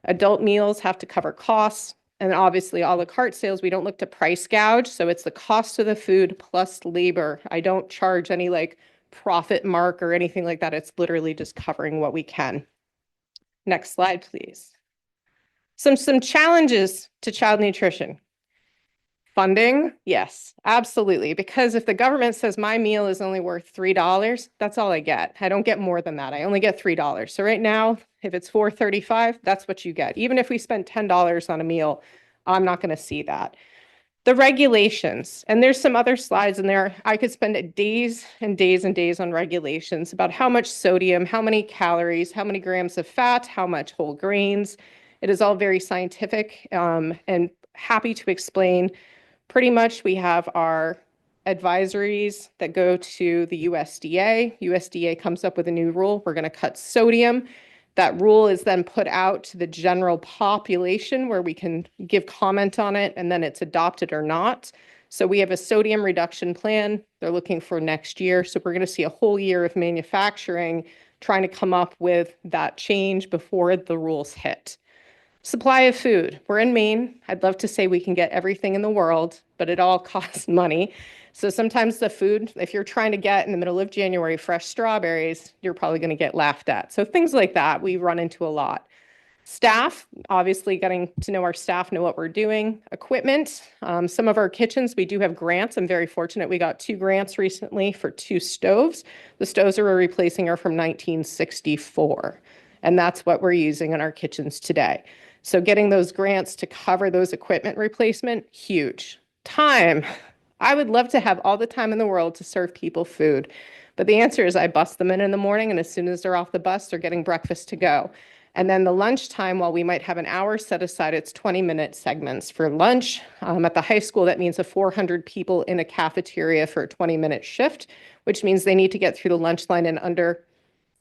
Adult meals have to cover costs. And obviously, a la carte sales, we don't look to price gouge. So it's the cost of the food plus labor. I don't charge any like profit mark or anything like that. It's literally just covering what we can. Next slide, please. Some challenges to child nutrition. Funding, yes, absolutely. Because if the government says my meal is only worth $3, that's all I get. I don't get more than that. I only get $3. So right now, if it's $4.35, that's what you get. Even if we spend $10 on a meal, I'm not going to see that. The regulations, and there's some other slides in there. I could spend days and days and days on regulations about how much sodium, how many calories, how many grams of fat, how much whole grains. It is all very scientific and happy to explain. Pretty much we have our advisories that go to the USDA. USDA comes up with a new rule. We're going to cut sodium. That rule is then put out to the general population where we can give comment on it and then it's adopted or not. So we have a sodium reduction plan they're looking for next year. So we're going to see a whole year of manufacturing trying to come up with that change before the rules hit. Supply of food. We're in Maine. I'd love to say we can get everything in the world, but it all costs money. So sometimes the food, if you're trying to get in the middle of January fresh strawberries, you're probably going to get laughed at. So things like that we run into a lot. Staff, obviously getting to know our staff, know what we're doing. Equipment, some of our kitchens, we do have grants. I'm very fortunate. We got 2 grants recently for 2 stoves. The stoves that we're replacing are from 1964. And that's what we're using in our kitchens today. So getting those grants to cover those equipment replacement, huge. Time. I would love to have all the time in the world to serve people food. But the answer is I bust them in the morning, and as soon as they're off the bus, they're getting breakfast to go. And then the lunchtime, while we might have an hour set aside, it's 20-minute segments for lunch. At the high school, that means 400 people in a cafeteria for a 20-minute shift, which means they need to get through the lunch line in under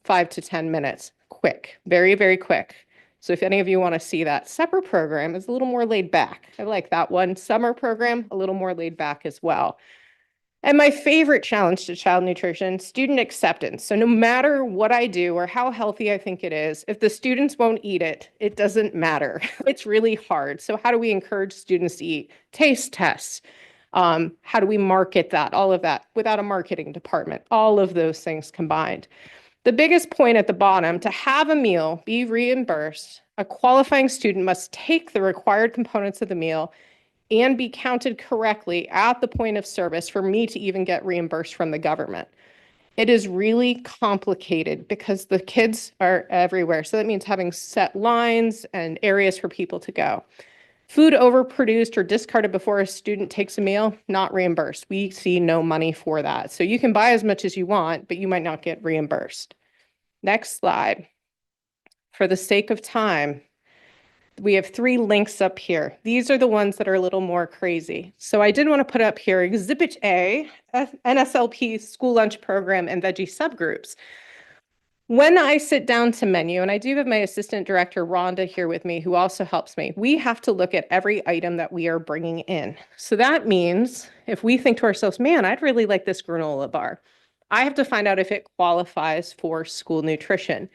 5 to 10 minutes. Quick, very, very quick. So if any of you want to see that, supper program is a little more laid back. I like that one. Summer program, a little more laid back as well. And my favorite challenge to child nutrition, student acceptance. So no matter what I do or how healthy I think it is, if the students won't eat it, it doesn't matter. It's really hard. So how do we encourage students to eat? Taste tests. How do we market that? All of that without a marketing department. All of those things combined. The biggest point at the bottom, to have a meal be reimbursed, a qualifying student must take the required components of the meal and be counted correctly at the point of service for me to even get reimbursed from the government. It is really complicated because the kids are everywhere. So that means having set lines and areas for people to go. Food overproduced or discarded before a student takes a meal, not reimbursed. We see no money for that. So you can buy as much as you want, but you might not get reimbursed. Next slide. For the sake of time, we have 3 links up here. These are the ones that are a little more crazy. So I did want to put up here Exhibit A, NSLP school lunch program and veggie subgroups. When I sit down to menu, and I do have my assistant director, Rhonda, here with me, who also helps me, we have to look at every item that we are bringing in. So that means if we think to ourselves, man, I'd really like this granola bar, I have to find out if it qualifies for school nutrition.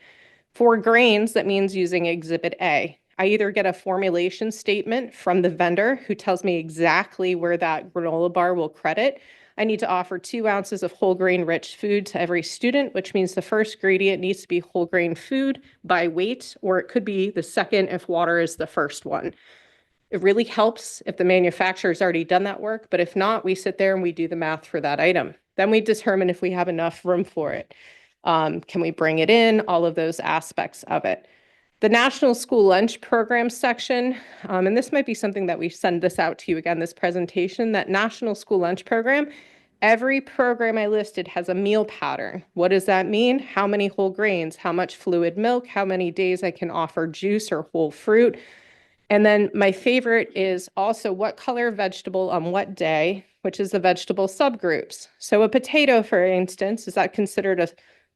For grains, that means using Exhibit A. I either get a formulation statement from the vendor who tells me exactly where that granola bar will credit. I need to offer 2 ounces of whole grain rich food to every student, which means the first ingredient needs to be whole grain food by weight, or it could be the second if water is the first one. It really helps if the manufacturer's already done that work, but if not, we sit there and we do the math for that item. Then we determine if we have enough room for it. Can we bring it in? All of those aspects of it. The National School Lunch Program section, and this might be something that we send this out to you again, this presentation, that National School Lunch Program, every program I listed has a meal pattern. What does that mean? How many whole grains, how much fluid milk, how many days I can offer juice or whole fruit. And then my favorite is also what color vegetable on what day, which is the vegetable subgroups. So a potato, for instance, is that considered a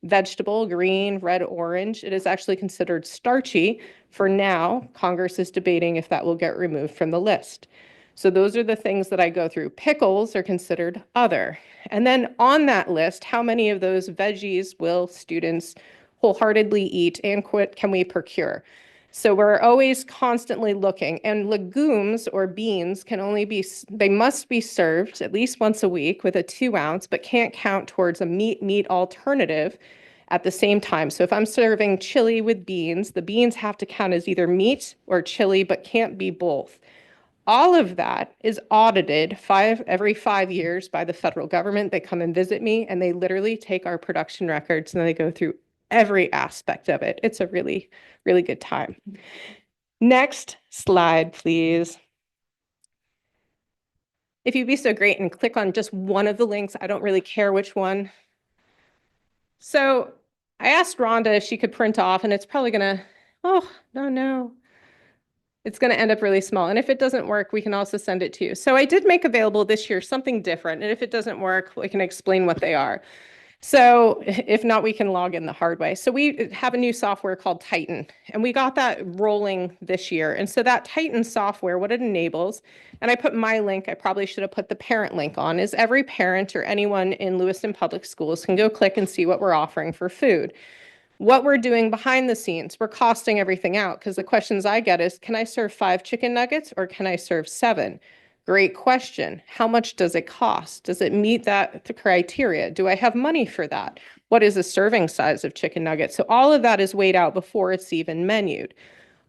vegetable, green, red, orange? It is actually considered starchy. For now, Congress is debating if that will get removed from the list. So those are the things that I go through. Pickles are considered other. And then on that list, how many of those veggies will students wholeheartedly eat and can we procure? So we're always constantly looking, and legumes or beans they must be served at least once a week with a 2 ounce, but can't count towards a meat alternative at the same time. So if I'm serving chili with beans, the beans have to count as either meat or chili, but can't be both. All of that is audited every 5 years by the federal government. They come and visit me and they literally take our production records and they go through every aspect of it. It's a really, really good time. Next slide, please. If you'd be so great and click on just one of the links, I don't really care which one. So I asked Rhonda if she could print off, and it's probably gonna, oh, no. It's gonna end up really small. And if it doesn't work, we can also send it to you. So I did make available this year something different. And if it doesn't work, we can explain what they are. So if not, we can log in the hard way. So we have a new software called Titan, and we got that rolling this year. And so that Titan software, what it enables, and I put my link, I probably should have put the parent link on, is every parent or anyone in Lewiston Public Schools can go click and see what we're offering for food. What we're doing behind the scenes, we're costing everything out, because the questions I get is, can I serve 5 chicken nuggets or can I serve 7? Great question. How much does it cost? Does it meet the criteria? Do I have money for that? What is the serving size of chicken nuggets? So all of that is weighed out before it's even menued.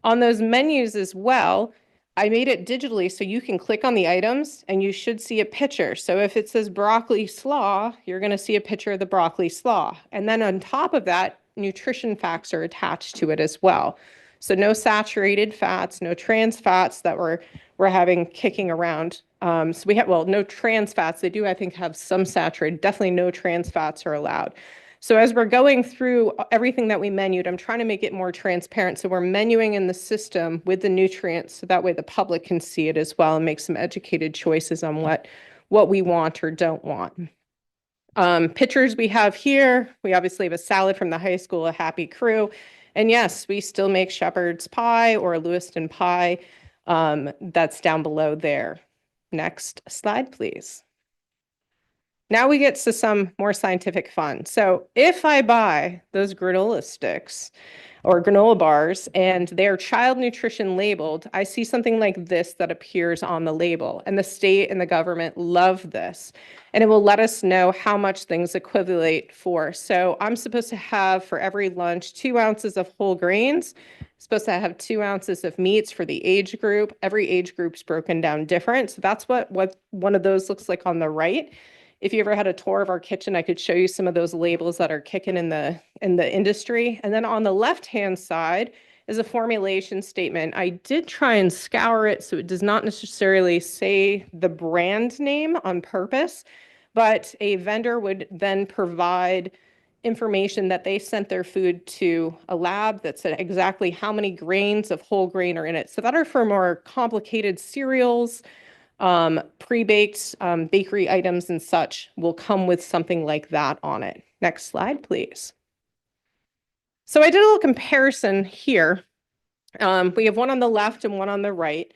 On those menus as well, I made it digitally so you can click on the items and you should see a picture. So if it says broccoli slaw, you're going to see a picture of the broccoli slaw. And then on top of that, nutrition facts are attached to it as well. So no saturated fats, no trans fats that we're having kicking around. So we have, well, no trans fats. They do, I think, have some saturated. Definitely no trans fats are allowed. So as we're going through everything that we menued, I'm trying to make it more transparent. So we're menuing in the system with the nutrients, so that way the public can see it as well and make some educated choices on what we want or don't want. Pictures we have here, we obviously have a salad from the high school, a happy crew. And yes, we still make shepherd's pie or a Lewiston pie. That's down below there. Next slide, please. Now we get to some more scientific fun. So if I buy those granola sticks or granola bars and they're child nutrition labeled, I see something like this that appears on the label. And the state and the government love this. And it will let us know how much things equivalent for. So I'm supposed to have for every lunch 2 ounces of whole grains, supposed to have 2 ounces of meats for the age group. Every age group's broken down different. So that's what one of those looks like on the right. If you ever had a tour of our kitchen, I could show you some of those labels that are kicking in the industry. And then on the left-hand side, is a formulation statement. I did try and scour it so it does not necessarily say the brand name on purpose, but a vendor would then provide information that they sent their food to a lab that said exactly how many grains of whole grain are in it. So that are for more complicated cereals, pre-baked bakery items and such will come with something like that on it. Next slide, please. So I did a little comparison here. We have one on the left and one on the right.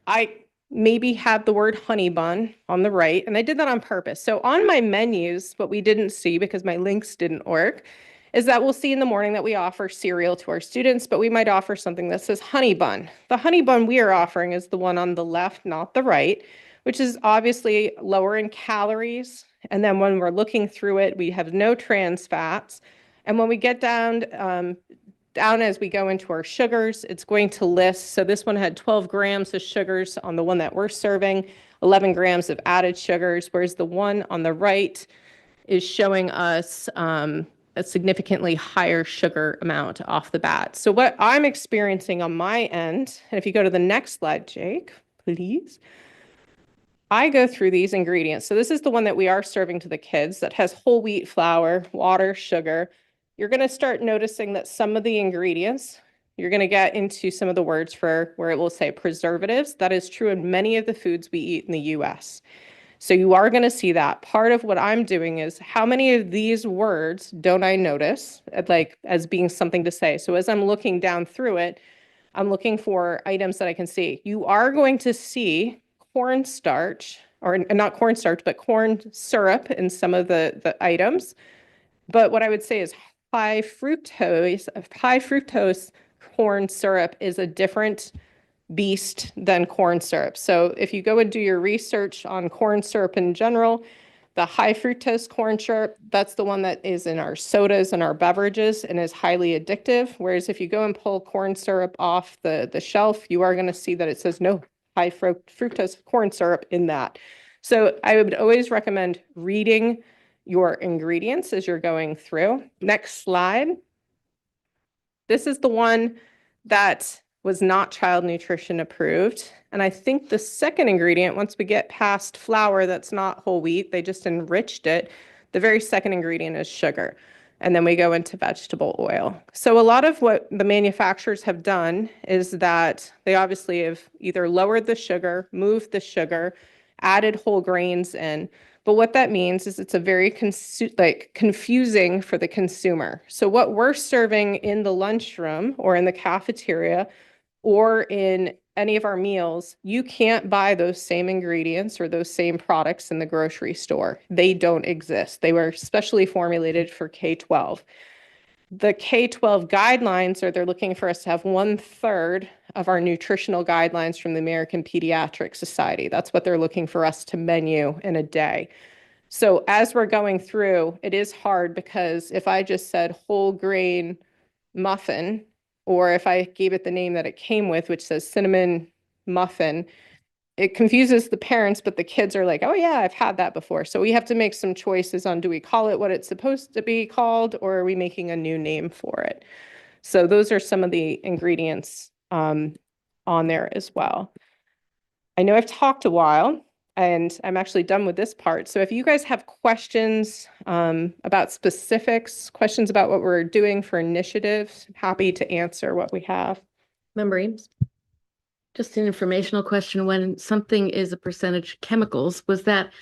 I maybe had the word honey bun on the right, and I did that on purpose. So on my menus, what we didn't see because my links didn't work, is that we'll see in the morning that we offer cereal to our students, but we might offer something that says honey bun. The honey bun we are offering is the one on the left, not the right, which is obviously lower in calories. And then when we're looking through it, we have no trans fats. And when we get down as we go into our sugars, it's going to list. So this one had 12 grams of sugars on the one that we're serving, 11 grams of added sugars, whereas the one on the right is showing us a significantly higher sugar amount off the bat. So what I'm experiencing on my end, and if you go to the next slide, Jake, please. I go through these ingredients. So this is the one that we are serving to the kids that has whole wheat flour, water, sugar. You're going to start noticing that some of the ingredients, you're going to get into some of the words for where it will say preservatives. That is true in many of the foods we eat in the US. So you are going to see that. Part of what I'm doing is how many of these words don't I notice like as being something to say. So as I'm looking down through it, I'm looking for items that I can see. You are going to see cornstarch, or not cornstarch, but corn syrup in some of the items. But what I would say is high fructose corn syrup is a different beast than corn syrup. So if you go and do your research on corn syrup in general, the high fructose corn syrup, that's the one that is in our sodas and our beverages and is highly addictive. Whereas if you go and pull corn syrup off the shelf, you are going to see that it says no high fructose corn syrup in that. So I would always recommend reading your ingredients as you're going through. Next slide. This is the one that was not child nutrition approved. And I think the second ingredient, once we get past flour that's not whole wheat, they just enriched it, the very second ingredient is sugar. And then we go into vegetable oil. So a lot of what the manufacturers have done is that they obviously have either lowered the sugar, moved the sugar, added whole grains in. But what that means is it's a very confusing for the consumer. So what we're serving in the lunchroom or in the cafeteria or in any of our meals, you can't buy those same ingredients or those same products in the grocery store. They don't exist. They were specially formulated for K-12. The K-12 guidelines are they're looking for us to have 1/3 of our nutritional guidelines from the American Pediatric Society. That's what they're looking for us to menu in a day. So as we're going through, it is hard because if I just said whole grain muffin, or if I gave it the name that it came with, which says cinnamon muffin, it confuses the parents, but the kids are like, oh yeah, I've had that before. So we have to make some choices on, do we call it what it's supposed to be called, or are we making a new name for it? So those are some of the ingredients on there as well. I know I've talked a while and I'm actually done with this part. So if you guys have questions about specifics, questions about what we're doing for initiatives, I'm happy to answer what we have. Member Eames? Just an informational question. When something is a percentage chemicals, was that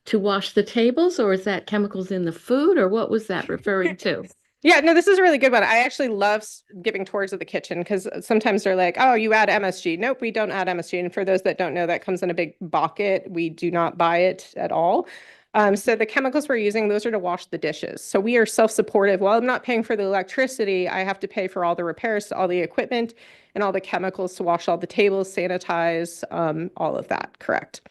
to wash the tables or is that chemicals in the food or what was that referring to? Yeah, no, this is a really good one. I actually love giving tours of the kitchen because sometimes they're like, oh, you add MSG. Nope, we don't add MSG. And for those that don't know, that comes in a big bucket. We do not buy it at all. So the chemicals we're using, those are to wash the dishes. So we are self-supportive. While I'm not paying for the electricity, I have to pay for all the repairs to all the equipment and all the chemicals to wash all the tables, sanitize, all of that. Correct.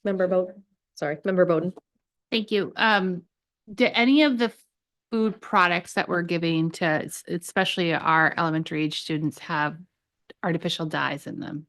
Member Bowden. Thank you. Do any of the food products that we're giving to, especially our elementary age students, have artificial dyes in them?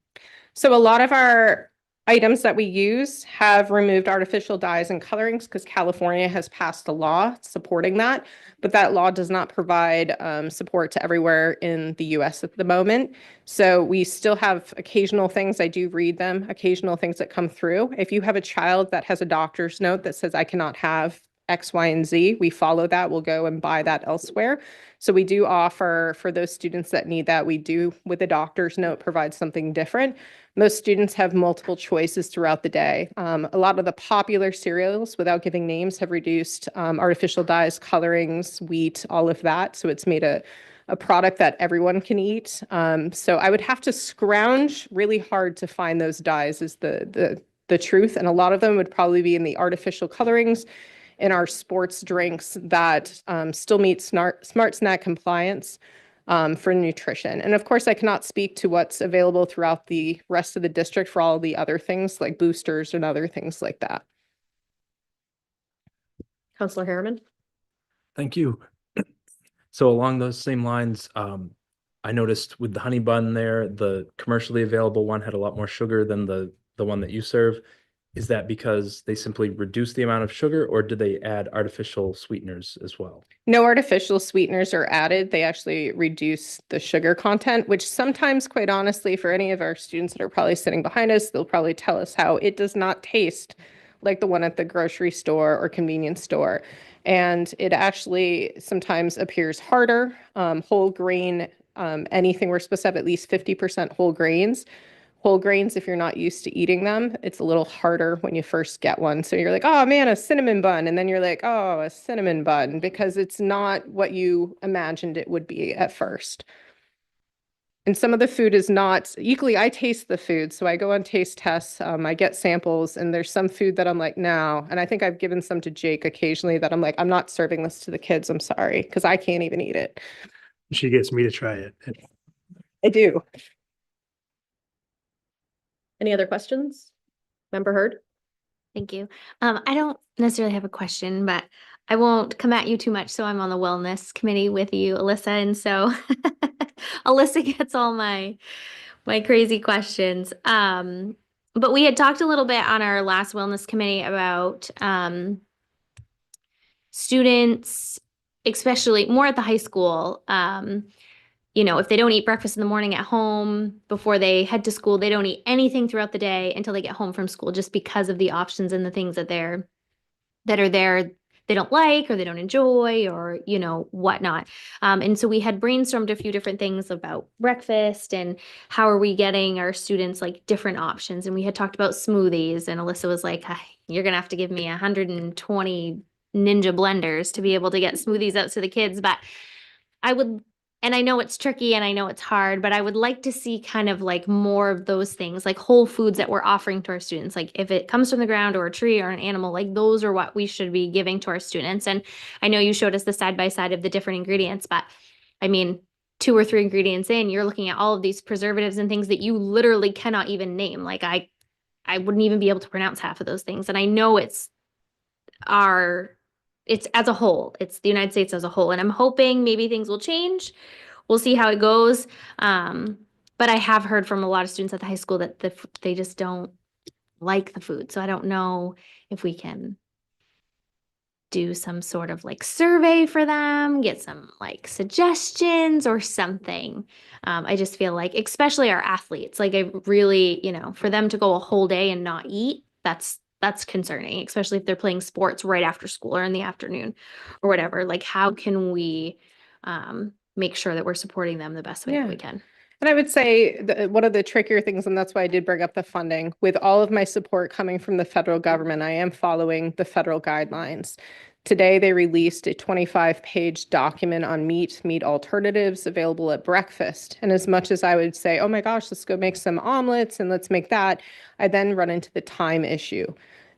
So a lot of our items that we use have removed artificial dyes and colorings because California has passed a law supporting that, but that law does not provide support to everywhere in the US at the moment. So we still have occasional things, I do read them, occasional things that come through. If you have a child that has a doctor's note that says I cannot have X, Y, and Z, we follow that, we'll go and buy that elsewhere. So we do offer for those students that need that, we do with a doctor's note provide something different. Most students have multiple choices throughout the day. A lot of the popular cereals, without giving names, have reduced artificial dyes, colorings, wheat, all of that. So it's made a product that everyone can eat. So I would have to scrounge really hard to find those dyes is the truth. And a lot of them would probably be in the artificial colorings in our sports drinks that still meet smart snack compliance for nutrition. And of course, I cannot speak to what's available throughout the rest of the district for all the other things like boosters and other things like that. Counselor Harriman? Thank you. So along those same lines, I noticed with the honey bun there, the commercially available one had a lot more sugar than the one that you serve. Is that because they simply reduce the amount of sugar, or do they add artificial sweeteners as well? No artificial sweeteners are added. They actually reduce the sugar content, which sometimes, quite honestly, for any of our students that are probably sitting behind us, they'll probably tell us how it does not taste like the one at the grocery store or convenience store. And it actually sometimes appears harder. Whole grain, anything we're supposed to have at least 50% whole grains. Whole grains, if you're not used to eating them, it's a little harder when you first get one. So you're like, oh man, a cinnamon bun. And then you're like, oh, a cinnamon bun, because it's not what you imagined it would be at first. And some of the food is not equally, I taste the food. So I go on taste tests, I get samples, and there's some food that I'm like, no. And I think I've given some to Jake occasionally that I'm like, I'm not serving this to the kids. I'm sorry, because I can't even eat it. She gets me to try it. I do. Any other questions? Member Hurd? Thank you. I don't necessarily have a question, but I won't come at you too much. So I'm on the wellness committee with you, Alyssa. And so Alyssa gets all my crazy questions. But we had talked a little bit on our last wellness committee about students, especially more at the high school, you know, if they don't eat breakfast in the morning at home before they head to school, they don't eat anything throughout the day until they get home from school, just because of the options and the things that are there they don't like or they don't enjoy or, you know, whatnot. And so we had brainstormed a few different things about breakfast and how are we getting our students like different options. And we had talked about smoothies, and Alyssa was like, you're going to have to give me 120 Ninja blenders to be able to get smoothies out to the kids. But I would, and I know it's tricky and I know it's hard, but I would like to see kind of like more of those things, like whole foods that we're offering to our students. Like if it comes from the ground or a tree or an animal, like those are what we should be giving to our students. And I know you showed us the side by side of the different ingredients, but I mean, 2 or 3 ingredients in, you're looking at all of these preservatives and things that you literally cannot even name. Like I wouldn't even be able to pronounce half of those things. And I know it's as a whole, it's the United States as a whole. And I'm hoping maybe things will change. We'll see how it goes. But I have heard from a lot of students at the high school that they just don't like the food. So I don't know if we can do some sort of like survey for them, get some like suggestions or something. I just feel like, especially our athletes, like I really, you know, for them to go a whole day and not eat, that's concerning, especially if they're playing sports right after school or in the afternoon or whatever. Like, how can we make sure that we're supporting them the best way that we can? And I would say one of the trickier things, and that's why I did bring up the funding, with all of my support coming from the federal government, I am following the federal guidelines. Today, they released a 25-page document on meat alternatives available at breakfast. And as much as I would say, oh my gosh, let's go make some omelets and let's make that, I then run into the time issue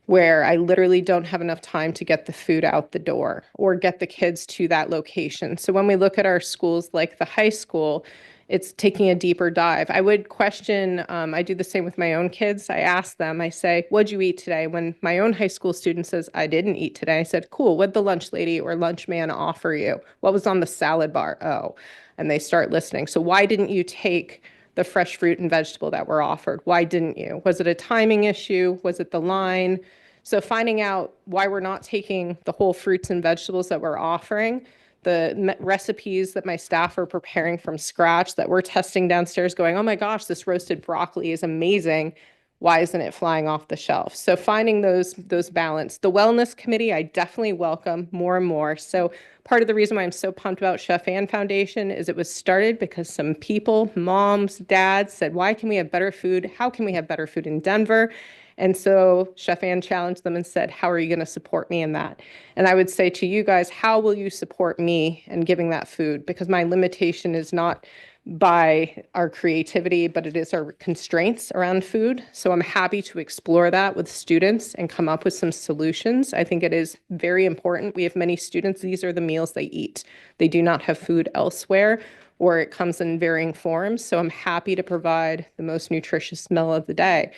where I literally don't have enough time to get the food out the door or get the kids to that location. So when we look at our schools like the high school, it's taking a deeper dive. I would question, I do the same with my own kids. I ask them, I say, what'd you eat today? When my own high school student says, I didn't eat today, I said, cool, what'd the lunch lady or lunch man offer you? What was on the salad bar? Oh, and they start listening. So why didn't you take the fresh fruit and vegetable that were offered. Why didn't you? Was it a timing issue? Was it the line? So finding out why we're not taking the whole fruits and vegetables that we're offering, the recipes that my staff are preparing from scratch that we're testing downstairs going, oh my gosh, this roasted broccoli is amazing. Why isn't it flying off the shelf? So finding those balance. The wellness committee, I definitely welcome more and more. So part of the reason why I'm so pumped about Chef Ann Foundation is it was started because some people, moms, dads said, why can we have better food? How can we have better food in Denver? And so Chef Ann challenged them and said, how are you going to support me in that? And I would say to you guys, how will you support me in giving that food? Because my limitation is not by our creativity, but it is our constraints around food. So I'm happy to explore that with students and come up with some solutions. I think it is very important. We have many students, these are the meals they eat. They do not have food elsewhere, or it comes in varying forms. So I'm happy to provide the most nutritious meal of the day.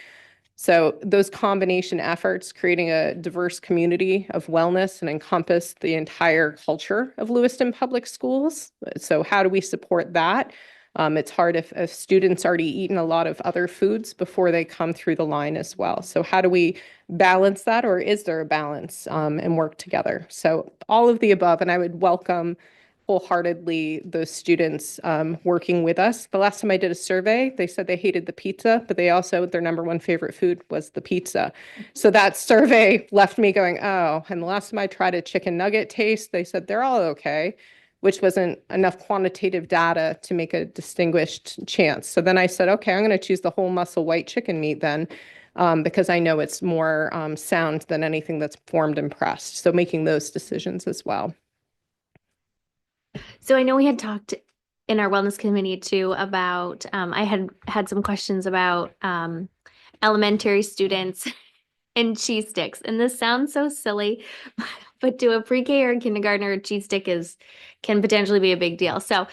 So those combination efforts, creating a diverse community of wellness and encompass the entire culture of Lewiston Public Schools. So how do we support that? It's hard if students already eaten a lot of other foods before they come through the line as well. So how do we balance that, or is there a balance, and work together? So all of the above, and I would welcome wholeheartedly those students working with us. The last time I did a survey, they said they hated the pizza, but they also, their number one favorite food was the pizza. So that survey left me going, oh, and the last time I tried a chicken nugget taste, they said they're all okay, which wasn't enough quantitative data to make a distinguished chance. So then I said, okay, I'm going to choose the whole muscle white chicken meat then, because I know it's more sound than anything that's formed and pressed. So making those decisions as well. So I know we had talked in our wellness committee too about, I had some questions about elementary students and cheese sticks. And this sounds so silly, but to a pre-K or a kindergartner, a cheese stick can potentially be a big deal. So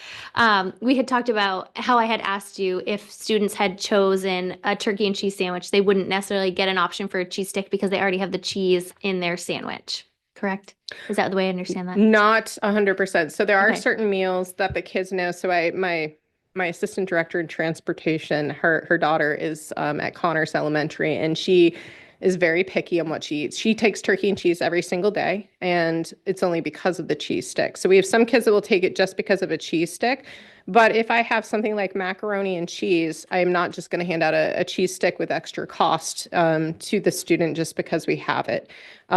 we had talked about how I had asked you if students had chosen a turkey and cheese sandwich, they wouldn't necessarily get an option for a cheese stick because they already have the cheese in their sandwich. Correct? Is that the way I understand that? Not 100%. So there are Okay. certain meals that the kids know. So my assistant director in transportation, her daughter is at Connors Elementary, and she is very picky on what she eats. She takes turkey and cheese every single day, and it's only because of the cheese stick. So we have some kids that will take it just because of a cheese stick. But if I have something like macaroni and cheese, I am not just going to hand out a cheese stick with extra cost to the student just because we have it.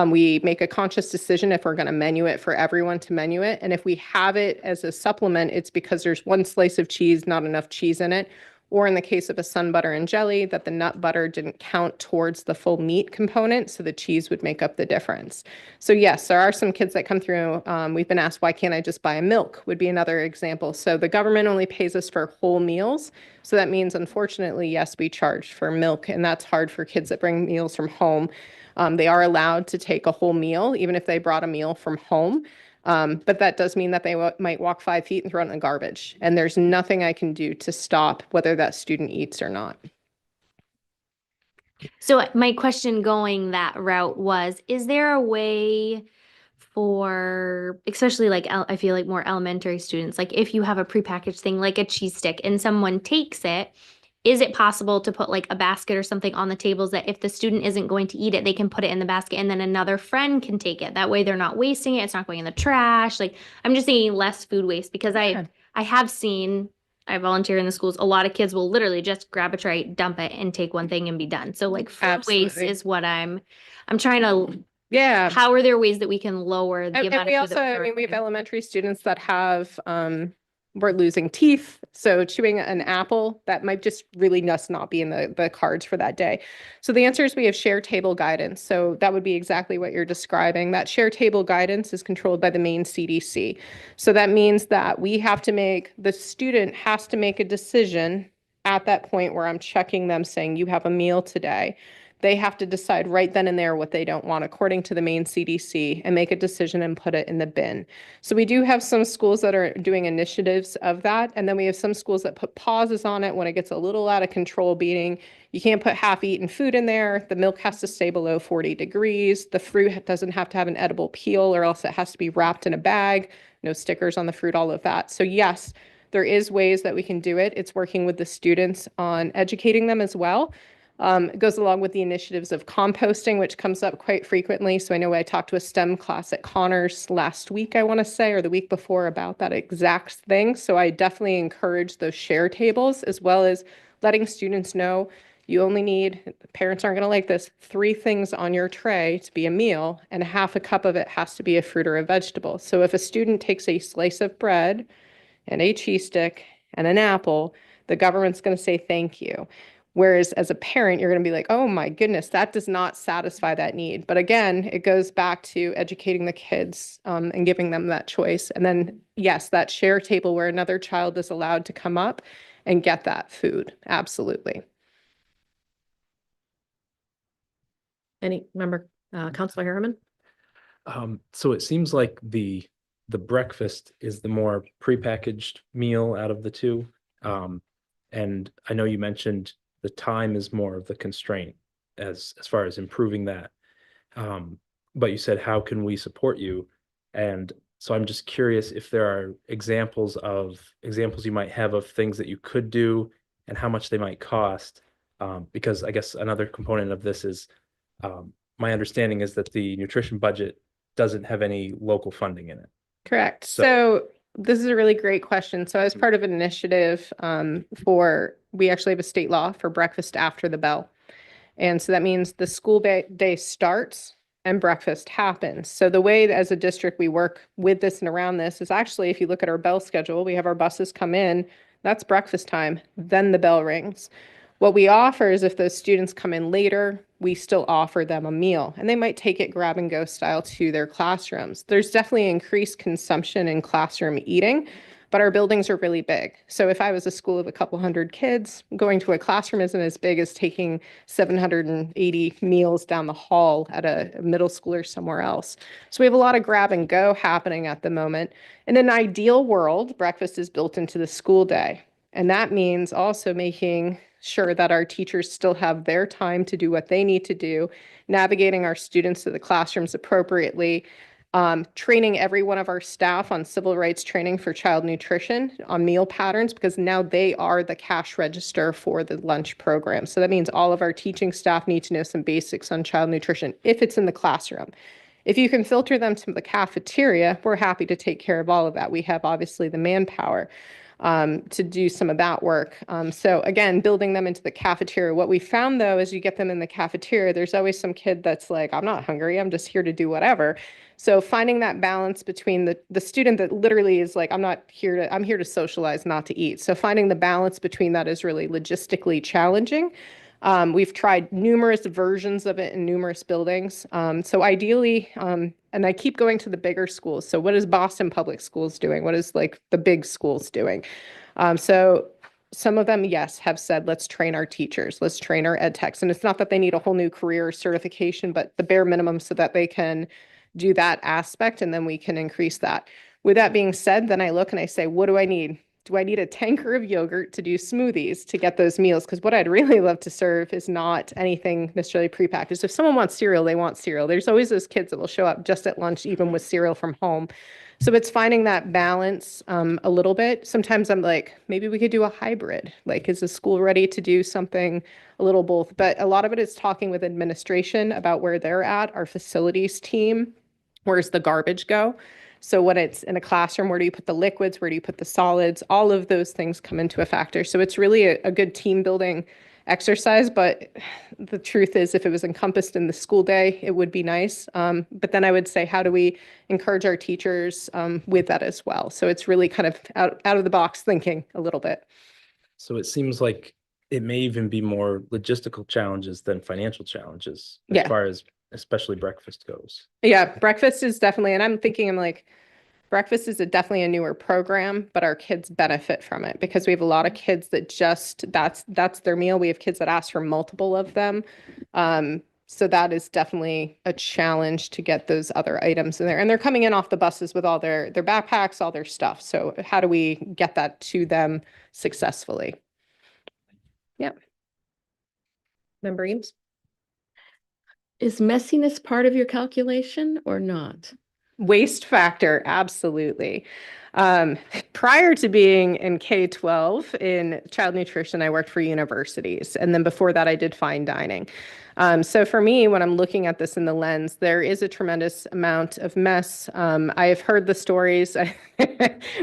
We make a conscious decision if we're going to menu it for everyone to menu it. And if we have it as a supplement, it's because there's one slice of cheese, not enough cheese in it. Or in the case of a sun butter and jelly, that the nut butter didn't count towards the full meat component, so the cheese would make up the difference. So yes, there are some kids that come through. We've been asked, why can't I just buy a milk, would be another example. So the government only pays us for whole meals. So that means, unfortunately, yes, we charge for milk, and that's hard for kids that bring meals from home. They are allowed to take a whole meal, even if they brought a meal from home. But that does mean that they might walk 5 feet and throw it in the garbage. And there's nothing I can do to stop whether that student eats or not. So my question going that route was, is there a way for, especially like, I feel like more elementary students, like if you have a prepackaged thing like a cheese stick and someone takes it, is it possible to put like a basket or something on the tables that if the student isn't going to eat it, they can put it in the basket and then another friend can take it? That way they're not wasting it. It's not going in the trash. Like, I'm just thinking less food waste, because I have seen, I volunteer in the schools, a lot of kids will literally just grab a tray, dump it, and take one thing and be done. So like food waste is what I'm trying to, yeah. How are there ways that we can lower the amount And we of food also, that I mean, we have elementary students that have, we're losing teeth. So chewing an apple, that might just really just not be in the cards for that day. So the answer is we have share table guidance. So that would be exactly what you're describing. That share table guidance is controlled by the Maine CDC. So that means that the student has to make a decision at that point where I'm checking them saying, you have a meal today. They have to decide right then and there what they don't want according to the Maine CDC and make a decision and put it in the bin. So we do have some schools that are doing initiatives of that. And then we have some schools that put pauses on it when it gets a little out of control, being you can't put half-eaten food in there. The milk has to stay below 40 degrees. The fruit doesn't have to have an edible peel, or else it has to be wrapped in a bag. No stickers on the fruit, all of that. So yes, There is ways that we can do it. It's working with the students on educating them as well. It goes along with the initiatives of composting, which comes up quite frequently. So I know I talked to a STEM class at Connors last week, I want to say, or the week before about that exact thing. So I definitely encourage those share tables, as well as letting students know you only need, parents aren't going to like this, 3 things on your tray to be a meal, and half a cup of it has to be a fruit or a vegetable. So if a student takes a slice of bread and a cheese stick and an apple, the government's going to say thank you. Whereas as a parent, you're going to be like, oh my goodness, that does not satisfy that need. But again, it goes back to educating the kids and giving them that choice. And then, yes, that share table where another child is allowed to come up and get that food. Absolutely. Any member, Counselor Harriman? So it seems like the breakfast is the more prepackaged meal out of the two. And I know you mentioned the time is more of the constraint as far as improving that. But you said, how can we support you? And so I'm just curious if there are examples you might have of things that you could do and how much they might cost. Because I guess another component of this is my understanding is that the nutrition budget doesn't have any local funding in it. Correct. So this is a really great question. So as part of an initiative we actually have a state law for breakfast after the bell. And so that means the school day starts and breakfast happens. So the way that as a district we work with this and around this is actually, if you look at our bell schedule, we have our buses come in, that's breakfast time, then the bell rings. What we offer is if those students come in later, we still offer them a meal, and they might take it grab and go style to their classrooms. There's definitely increased consumption in classroom eating, but our buildings are really big. So if I was a school of a couple hundred kids, going to a classroom isn't as big as taking 780 meals down the hall at a middle school or somewhere else. So we have a lot of grab and go happening at the moment. In an ideal world, breakfast is built into the school day. And that means also making sure that our teachers still have their time to do what they need to do, navigating our students to the classrooms appropriately, training every one of our staff on civil rights training for child nutrition on meal patterns, because now they are the cash register for the lunch program. So that means all of our teaching staff need to know some basics on child nutrition if it's in the classroom. If you can filter them to the cafeteria, we're happy to take care of all of that. We have obviously the manpower to do some of that work. So again, building them into the cafeteria. What we found though, is you get them in the cafeteria, there's always some kid that's like, I'm not hungry, I'm just here to do whatever. So finding that balance between the student that literally is like, I'm here to socialize, not to eat. So finding the balance between that is really logistically challenging. We've tried numerous versions of it in numerous buildings. So ideally, and I keep going to the bigger schools. So what is Boston Public Schools doing? What is like the big schools doing? So some of them, yes, have said, let's train our teachers, let's train our ed techs. And it's not that they need a whole new career or certification, but the bare minimum so that they can do that aspect, and then we can increase that. With that being said, then I look and I say, what do I need? Do I need a tanker of yogurt to do smoothies to get those meals? Because what I'd really love to serve is not anything necessarily prepackaged. If someone wants cereal, they want cereal. There's always those kids that will show up just at lunch, even with cereal from home. So it's finding that balance a little bit. Sometimes I'm like, maybe we could do a hybrid. Like, is the school ready to do something a little both? But a lot of it is talking with administration about where they're at, our facilities team, where's the garbage go? So when it's in a classroom, where do you put the liquids? Where do you put the solids? All of those things come into a factor. So it's really a good team building exercise. But the truth is, if it was encompassed in the school day, it would be nice. But then I would say, how do we encourage our teachers with that as well? So it's really kind of out of the box thinking a little bit. So it seems like it may even be more logistical challenges than financial challenges as Yeah. far as especially breakfast goes. Yeah, breakfast is definitely, and I'm like, breakfast is definitely a newer program, but our kids benefit from it because we have a lot of kids that just, that's their meal. We have kids that ask for multiple of them. So that is definitely a challenge to get those other items in there. And they're coming in off the buses with all their backpacks, all their stuff. So how do we get that to them successfully? Yep. Member Eames? Is messiness part of your calculation or not? Waste factor, absolutely. Prior to being in K-12 in child nutrition, I worked for universities. And then before that, I did fine dining. So for me, when I'm looking at this in the lens, there is a tremendous amount of mess. I have heard the stories.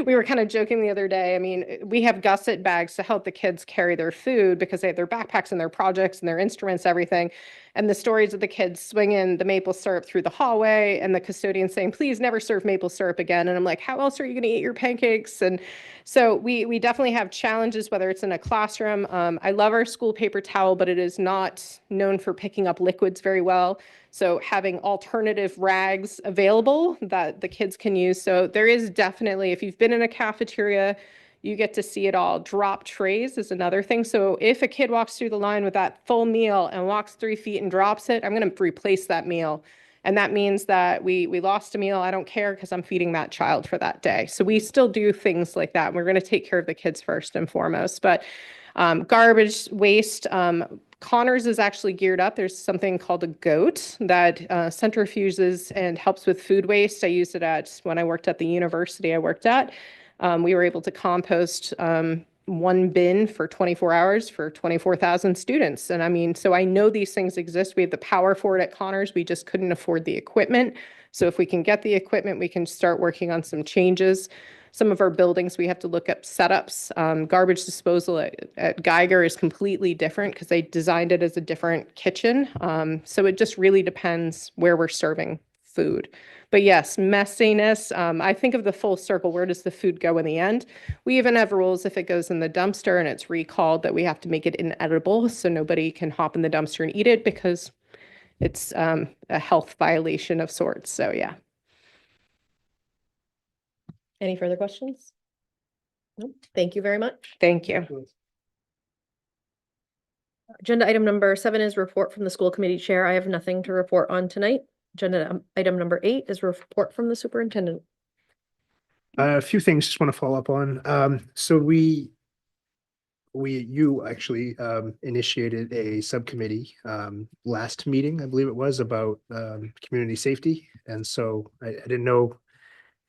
We were kind of joking the other day. I mean, we have gusset bags to help the kids carry their food because they have their backpacks and their projects and their instruments, everything. And the stories of the kids swinging the maple syrup through the hallway and the custodian saying, please never serve maple syrup again. And I'm like, how else are you going to eat your pancakes? And so we definitely have challenges, whether it's in a classroom. I love our school paper towel, but it is not known for picking up liquids very well. So having alternative rags available that the kids can use. So there is definitely, if you've been in a cafeteria, you get to see it all. Drop trays is another thing. So if a kid walks through the line with that full meal and walks 3 feet and drops it, I'm going to replace that meal. And that means that we lost a meal. I don't care because I'm feeding that child for that day. So we still do things like that. We're going to take care of the kids first and foremost. But garbage, waste, Connors is actually geared up. There's something called a GOAT that centrifuges and helps with food waste. I used it when I worked at the university I worked at. We were able to compost one bin for 24 hours for 24,000 students. And I mean, so I know these things exist. We have the power for it at Connors. We just couldn't afford the equipment. So if we can get the equipment, we can start working on some changes. Some of our buildings, we have to look up setups. Garbage disposal at Geiger is completely different because they designed it as a different kitchen. So it just really depends where we're serving food. But yes, messiness. I think of the full circle. Where does the food go in the end? We even have rules if it goes in the dumpster and it's recalled that we have to make it inedible so nobody can hop in the dumpster and eat it because it's a health violation of sorts. So yeah. Any further questions? Nope. Thank you very much. Thank you. Agenda item number 7 is report from the school committee chair. I have nothing to report on tonight. Agenda item number 8 is report from the superintendent. A few things just want to follow up on. So you actually initiated a subcommittee last meeting, I believe it was, about community safety. And so I didn't know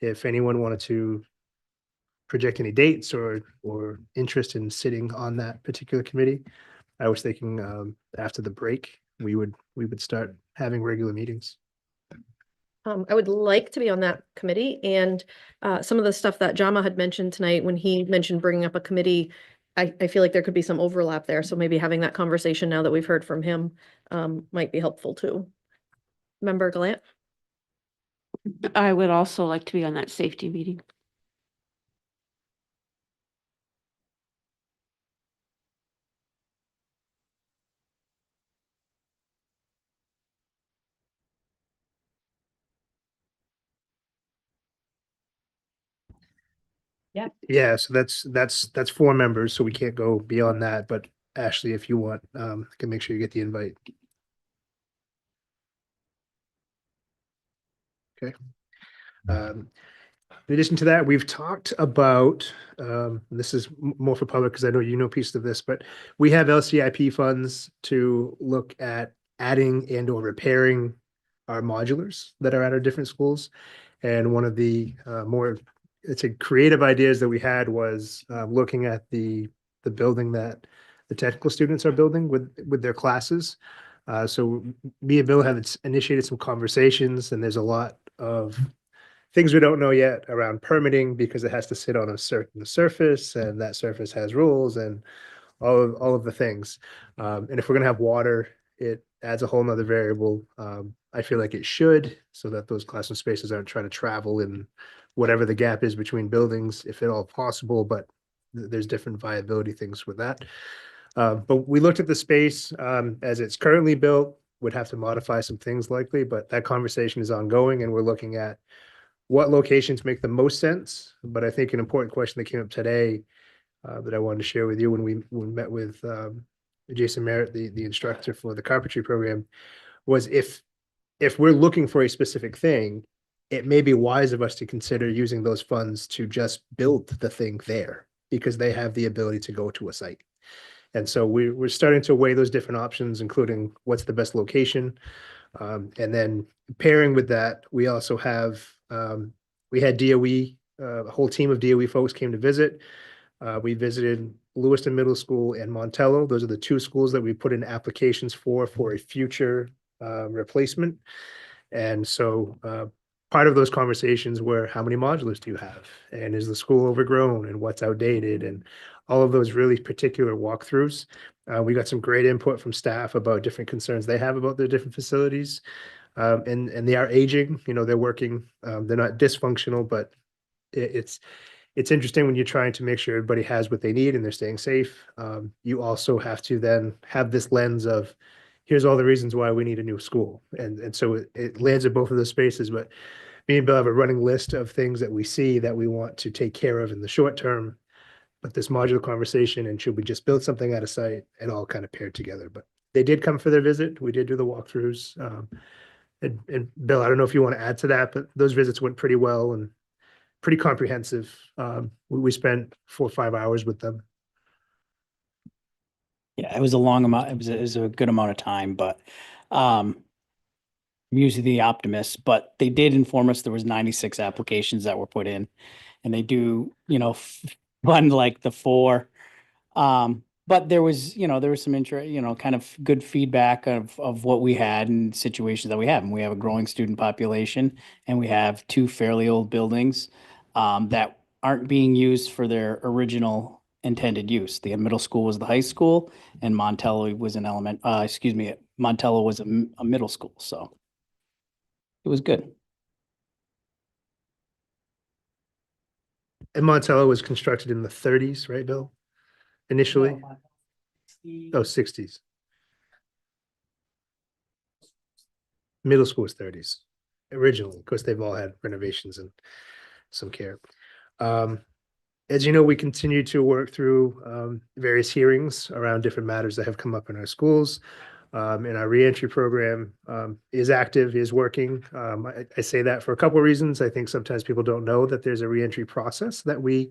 if anyone wanted to project any dates or interest in sitting on that particular committee. I was thinking after the break, we would start having regular meetings. I would like to be on that committee, and some of the stuff that Jama had mentioned tonight when he mentioned bringing up a committee, I feel like there could be some overlap there. So maybe having that conversation now that we've heard from him might be helpful too. Member Gallant? I would also like to be on that safety meeting. Yeah, so that's 4 members, so we can't go beyond that. But Ashley, if you want, I can make sure you get the invite. Okay. In addition to that, we've talked about, this is more for public because I know you know pieces of this, but we have LCIP funds to look at adding and or repairing our modulars that are at our different schools. And one of the more, it's a creative ideas that we had was looking at the building that the technical students are building with their classes. So me and Bill have initiated some conversations, and there's a lot of things we don't know yet around permitting because it has to sit on a certain surface, and that surface has rules and all of the things. And if we're gonna have water, it adds a whole nother variable. I feel like it should, so that those classroom spaces aren't trying to travel in whatever the gap is between buildings, if at all possible, but there's different viability things with that. But we looked at the space as it's currently built, would have to modify some things likely, but that conversation is ongoing, and we're looking at what locations make the most sense. But I think an important question that came up today that I wanted to share with you when we met with Jason Merritt, the instructor for the carpentry program, was if we're looking for a specific thing, it may be wise of us to consider using those funds to just build the thing there because they have the ability to go to a site. And so we're starting to weigh those different options, including what's the best location. And then pairing with that, we also have, we had DOE a whole team of DOE folks came to visit. We visited Lewiston Middle School and Montello. Those are the two schools that we put in applications for a future replacement. And so part of those conversations were, how many modulars do you have? And is the school overgrown, and what's outdated? And all of those really particular walkthroughs. We got some great input from staff about different concerns they have about their different facilities. And they are aging, they're working, they're not dysfunctional, but it's interesting when you're trying to make sure everybody has what they need and they're staying safe. You also have to then have this lens of, here's all the reasons why we need a new school. And so it lands at both of those spaces, but me and Bill have a running list of things that we see that we want to take care of in the short term. But this modular conversation, and should we just build something at a site, it all kind of paired together. But they did come for their visit. We did do the walkthroughs. And Bill, I don't know if you want to add to that, but those visits went pretty well and pretty comprehensive. We spent 4 or 5 hours with them. Yeah, it was a long amount. It was a good amount of time, but I'm usually the optimist, but they did inform us there was 96 applications that were put in, and they do, fund like the 4. But there was some interest, kind of good feedback of what we had and situations that we have. And we have a growing student population, and we have 2 fairly old buildings that aren't being used for their original intended use. The middle school was the high school, and Montello was Montello was a middle school. So it was good. And Montello was constructed in the 30s, right, Bill? Initially? Oh, 60s. Middle school was 30s originally. Of course, they've all had renovations and some care. As you know, we continue to work through various hearings around different matters that have come up in our schools. And our reentry program is active, is working. I say that for a couple of reasons. I think sometimes people don't know that there's a reentry process that we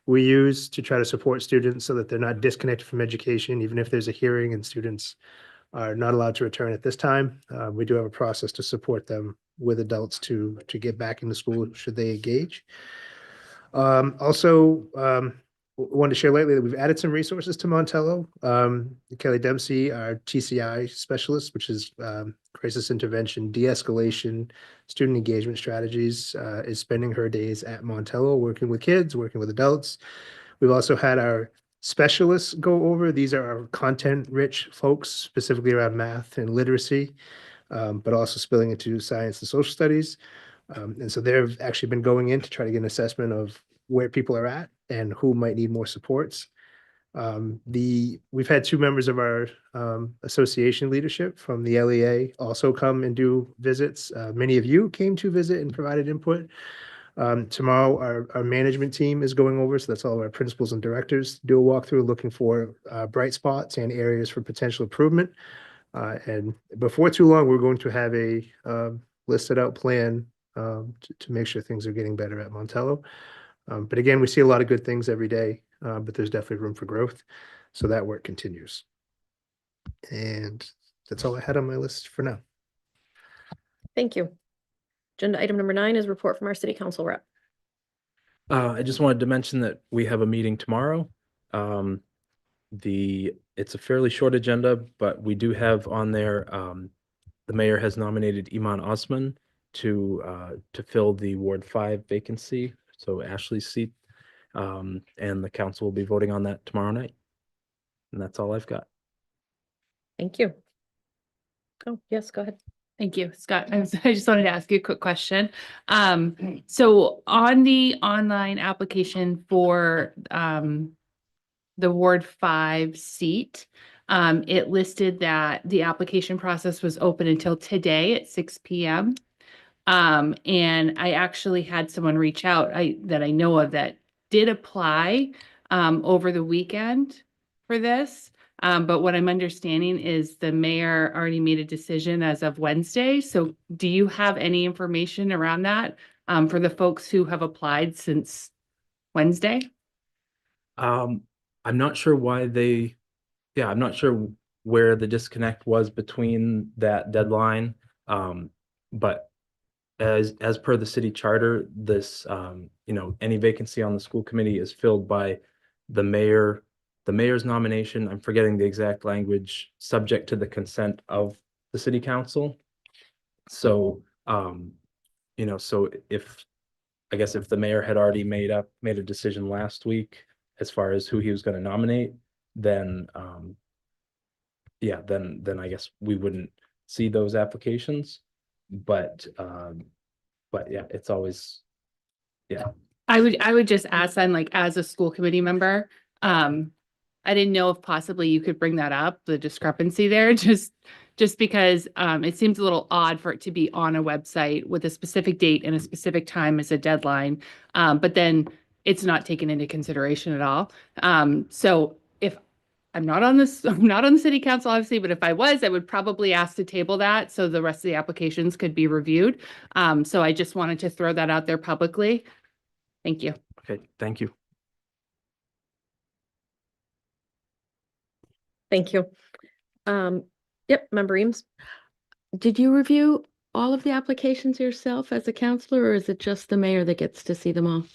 use to try to support students so that they're not disconnected from education, even if there's a hearing and students are not allowed to return at this time. We do have a process to support them with adults to get back into school should they engage. Wanted to share lately that we've added some resources to Montello. Kelly Dempsey, our TCI specialist, which is crisis intervention, de-escalation, student engagement strategies, is spending her days at Montello, working with kids, working with adults. We've also had our specialists go over. These are our content-rich folks, specifically around math and literacy, but also spilling into science and social studies. And so they've actually been going in to try to get an assessment of where people are at and who might need more supports. We've had 2 members of our association leadership from the LEA also come and do visits. Many of you came to visit and provided input. Tomorrow, our management team is going over, so that's all of our principals and directors, do a walkthrough looking for bright spots and areas for potential improvement. And before too long, we're going to have a listed out plan to make sure things are getting better at Montello. But again, we see a lot of good things every day, but there's definitely room for growth. So that work continues. And that's all I had on my list for now. Thank you. Agenda item number 9 is report from our city council rep. I just wanted to mention that we have a meeting tomorrow. It's a fairly short agenda, but we do have on there, the mayor has nominated Iman Osman to fill the Ward 5 vacancy. So Ashley's seat, and the council will be voting on that tomorrow night. And that's all I've got. Thank you. Oh, yes, go ahead. Thank you, Scott. I just wanted to ask you a quick question. So on the online application for the Ward 5 seat, it listed that the application process was open until today at 6 p.m. And I actually had someone reach out that I know of that did apply over the weekend for this. But what I'm understanding is the mayor already made a decision as of Wednesday. So do you have any information around that for the folks who have applied since Wednesday? I'm not sure why I'm not sure where the disconnect was between that deadline. But as per the city charter, this, any vacancy on the school committee is filled by the mayor's nomination. I'm forgetting the exact language, subject to the consent of the city council. So, so I guess if the mayor had already made a decision last week as far as who he was going to nominate, then, then I guess we wouldn't see those applications. But yeah, it's always, yeah. I would just ask then, like, as a school committee member, I didn't know if possibly you could bring that up, the discrepancy there, just because it seems a little odd for it to be on a website with a specific date and a specific time as a deadline, but then it's not taken into consideration at all. So if I'm not on this, I'm not on the city council, obviously, but if I was, I would probably ask to table that so the rest of the applications could be reviewed. So I just wanted to throw that out there publicly. Thank you. Okay, thank you. Thank you. Yep, Member Eames. Did you review all of the applications yourself as a counselor, or is it just the mayor that gets to see them all?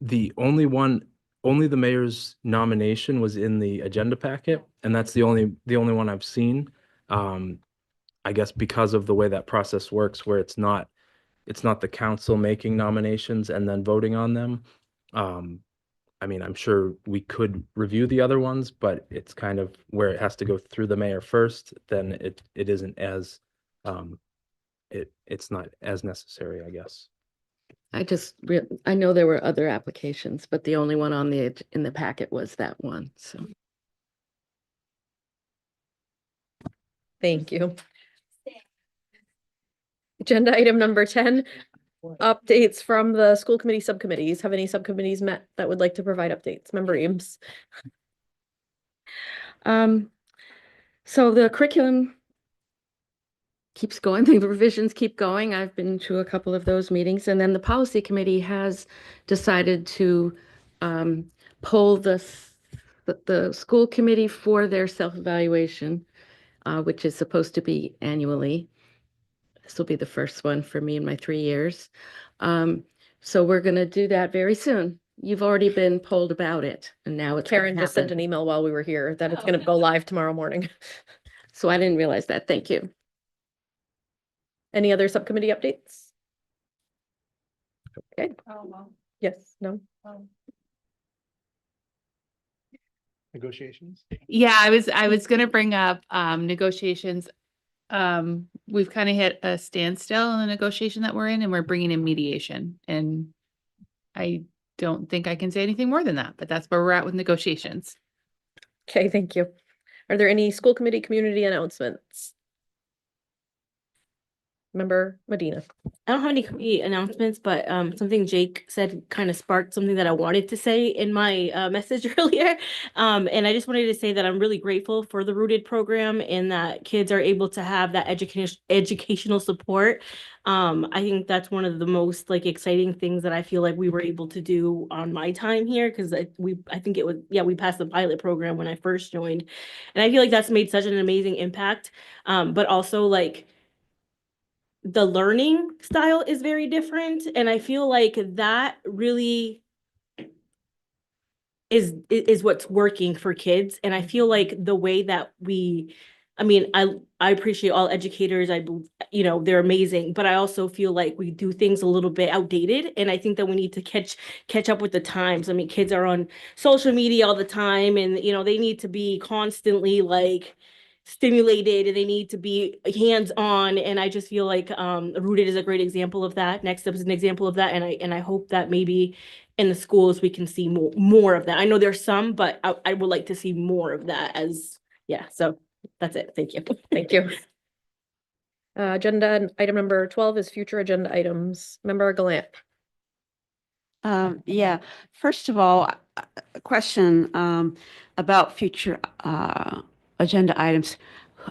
The only the mayor's nomination was in the agenda packet, and that's the only one I've seen. I guess because of the way that process works, where it's not the council making nominations and then voting on them. I mean, I'm sure we could review the other ones, but it's kind of where it has to go through the mayor first, then it isn't as, it's not as necessary, I guess. I know there were other applications, but the only one in the packet was that one, so. Thank you. Agenda item number 10, updates from the school committee subcommittees. Have any subcommittees met that would like to provide updates? Member Eames. So the curriculum keeps going, the revisions keep going. I've been to a couple of those meetings, and then the policy committee has decided to poll the school committee for their self-evaluation, which is supposed to be annually. This will be the first one for me in my 3 years. So we're going to do that very soon. You've already been polled about it, and now it's Karen just sent an email while we were here that it's going to go live tomorrow morning. So I didn't realize that. Thank you. Any other subcommittee updates? Okay. Yes, no? Negotiations? Yeah, I was gonna bring up negotiations. We've kind of hit a standstill in the negotiation that we're in, and we're bringing in mediation. And I don't think I can say anything more than that, but that's where we're at with negotiations. Okay, thank you. Are there any school committee community announcements? Member Medina. I don't have any committee announcements, but something Jake said kind of sparked something that I wanted to say in my message earlier. And I just wanted to say that I'm really grateful for the Rooted program and that kids are able to have that educational support. I think that's one of the most exciting things that I feel like we were able to do on my time here, because I think it was, we passed the pilot program when I first joined, and I feel like that's made such an amazing impact. But also the learning style is very different. And I feel like that really is what's working for kids. And I feel like the way that I appreciate all educators. They're amazing, but I also feel like we do things a little bit outdated. And I think that we need to catch up with the times. I mean, kids are on social media all the time, and, they need to be constantly stimulated, and they need to be hands-on. And I just feel like Rooted is a great example of that. Next Step is an example of that. And I hope that maybe in the schools we can see more of that. I know there's some, but I would like to see more of that so that's it. Thank you. Thank you. Agenda item number 12 is future agenda items. Member Gallant. First of all, a question about future agenda items.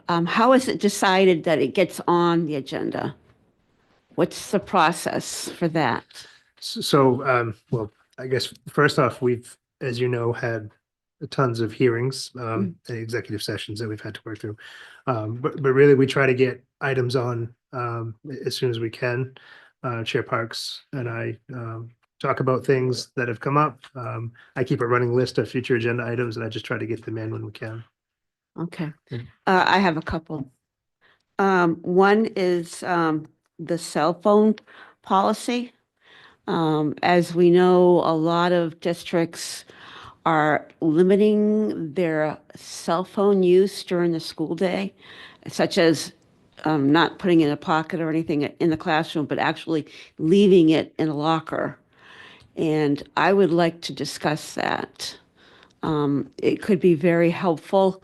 How is it decided that it gets on the agenda? What's the process for that? So, well, I guess first off, we've, as you know, had tons of hearings and executive sessions that we've had to work through. But really, we try to get items on as soon as we can. Chair Parks and I talk about things that have come up. I keep a running list of future agenda items and I just try to get them in when we can. Okay. Yeah. I have a couple. One is the cell phone policy. As we know, a lot of districts are limiting their cell phone use during the school day, such as not putting it in a pocket or anything in the classroom, but actually leaving it in a locker. And I would like to discuss that. It could be very helpful,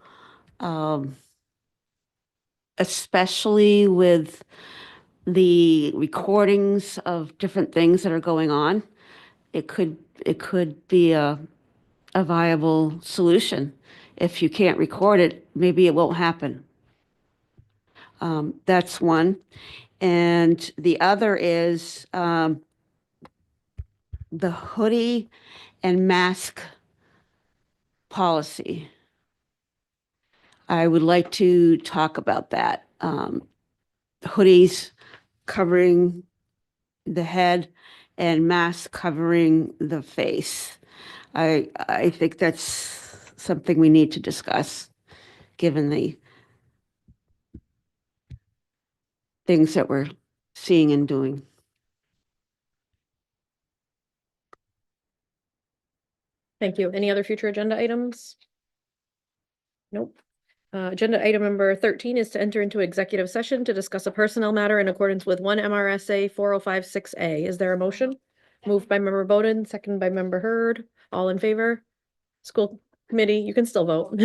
especially with the recordings of different things that are going on. It could be a viable solution. If you can't record it, maybe it won't happen. That's one. And the other is the hoodie and mask policy. I would like to talk about that. Hoodies covering the head and masks covering the face. I think that's something we need to discuss, given the things that we're seeing and doing. Thank you. Any other future agenda items? Nope. Agenda item number 13 is to enter into executive session to discuss a personnel matter in accordance with 1 MRSA 4056A. Is there a motion? Moved by member Bowden, second by member Hurd. All in favor? School committee, you can still vote.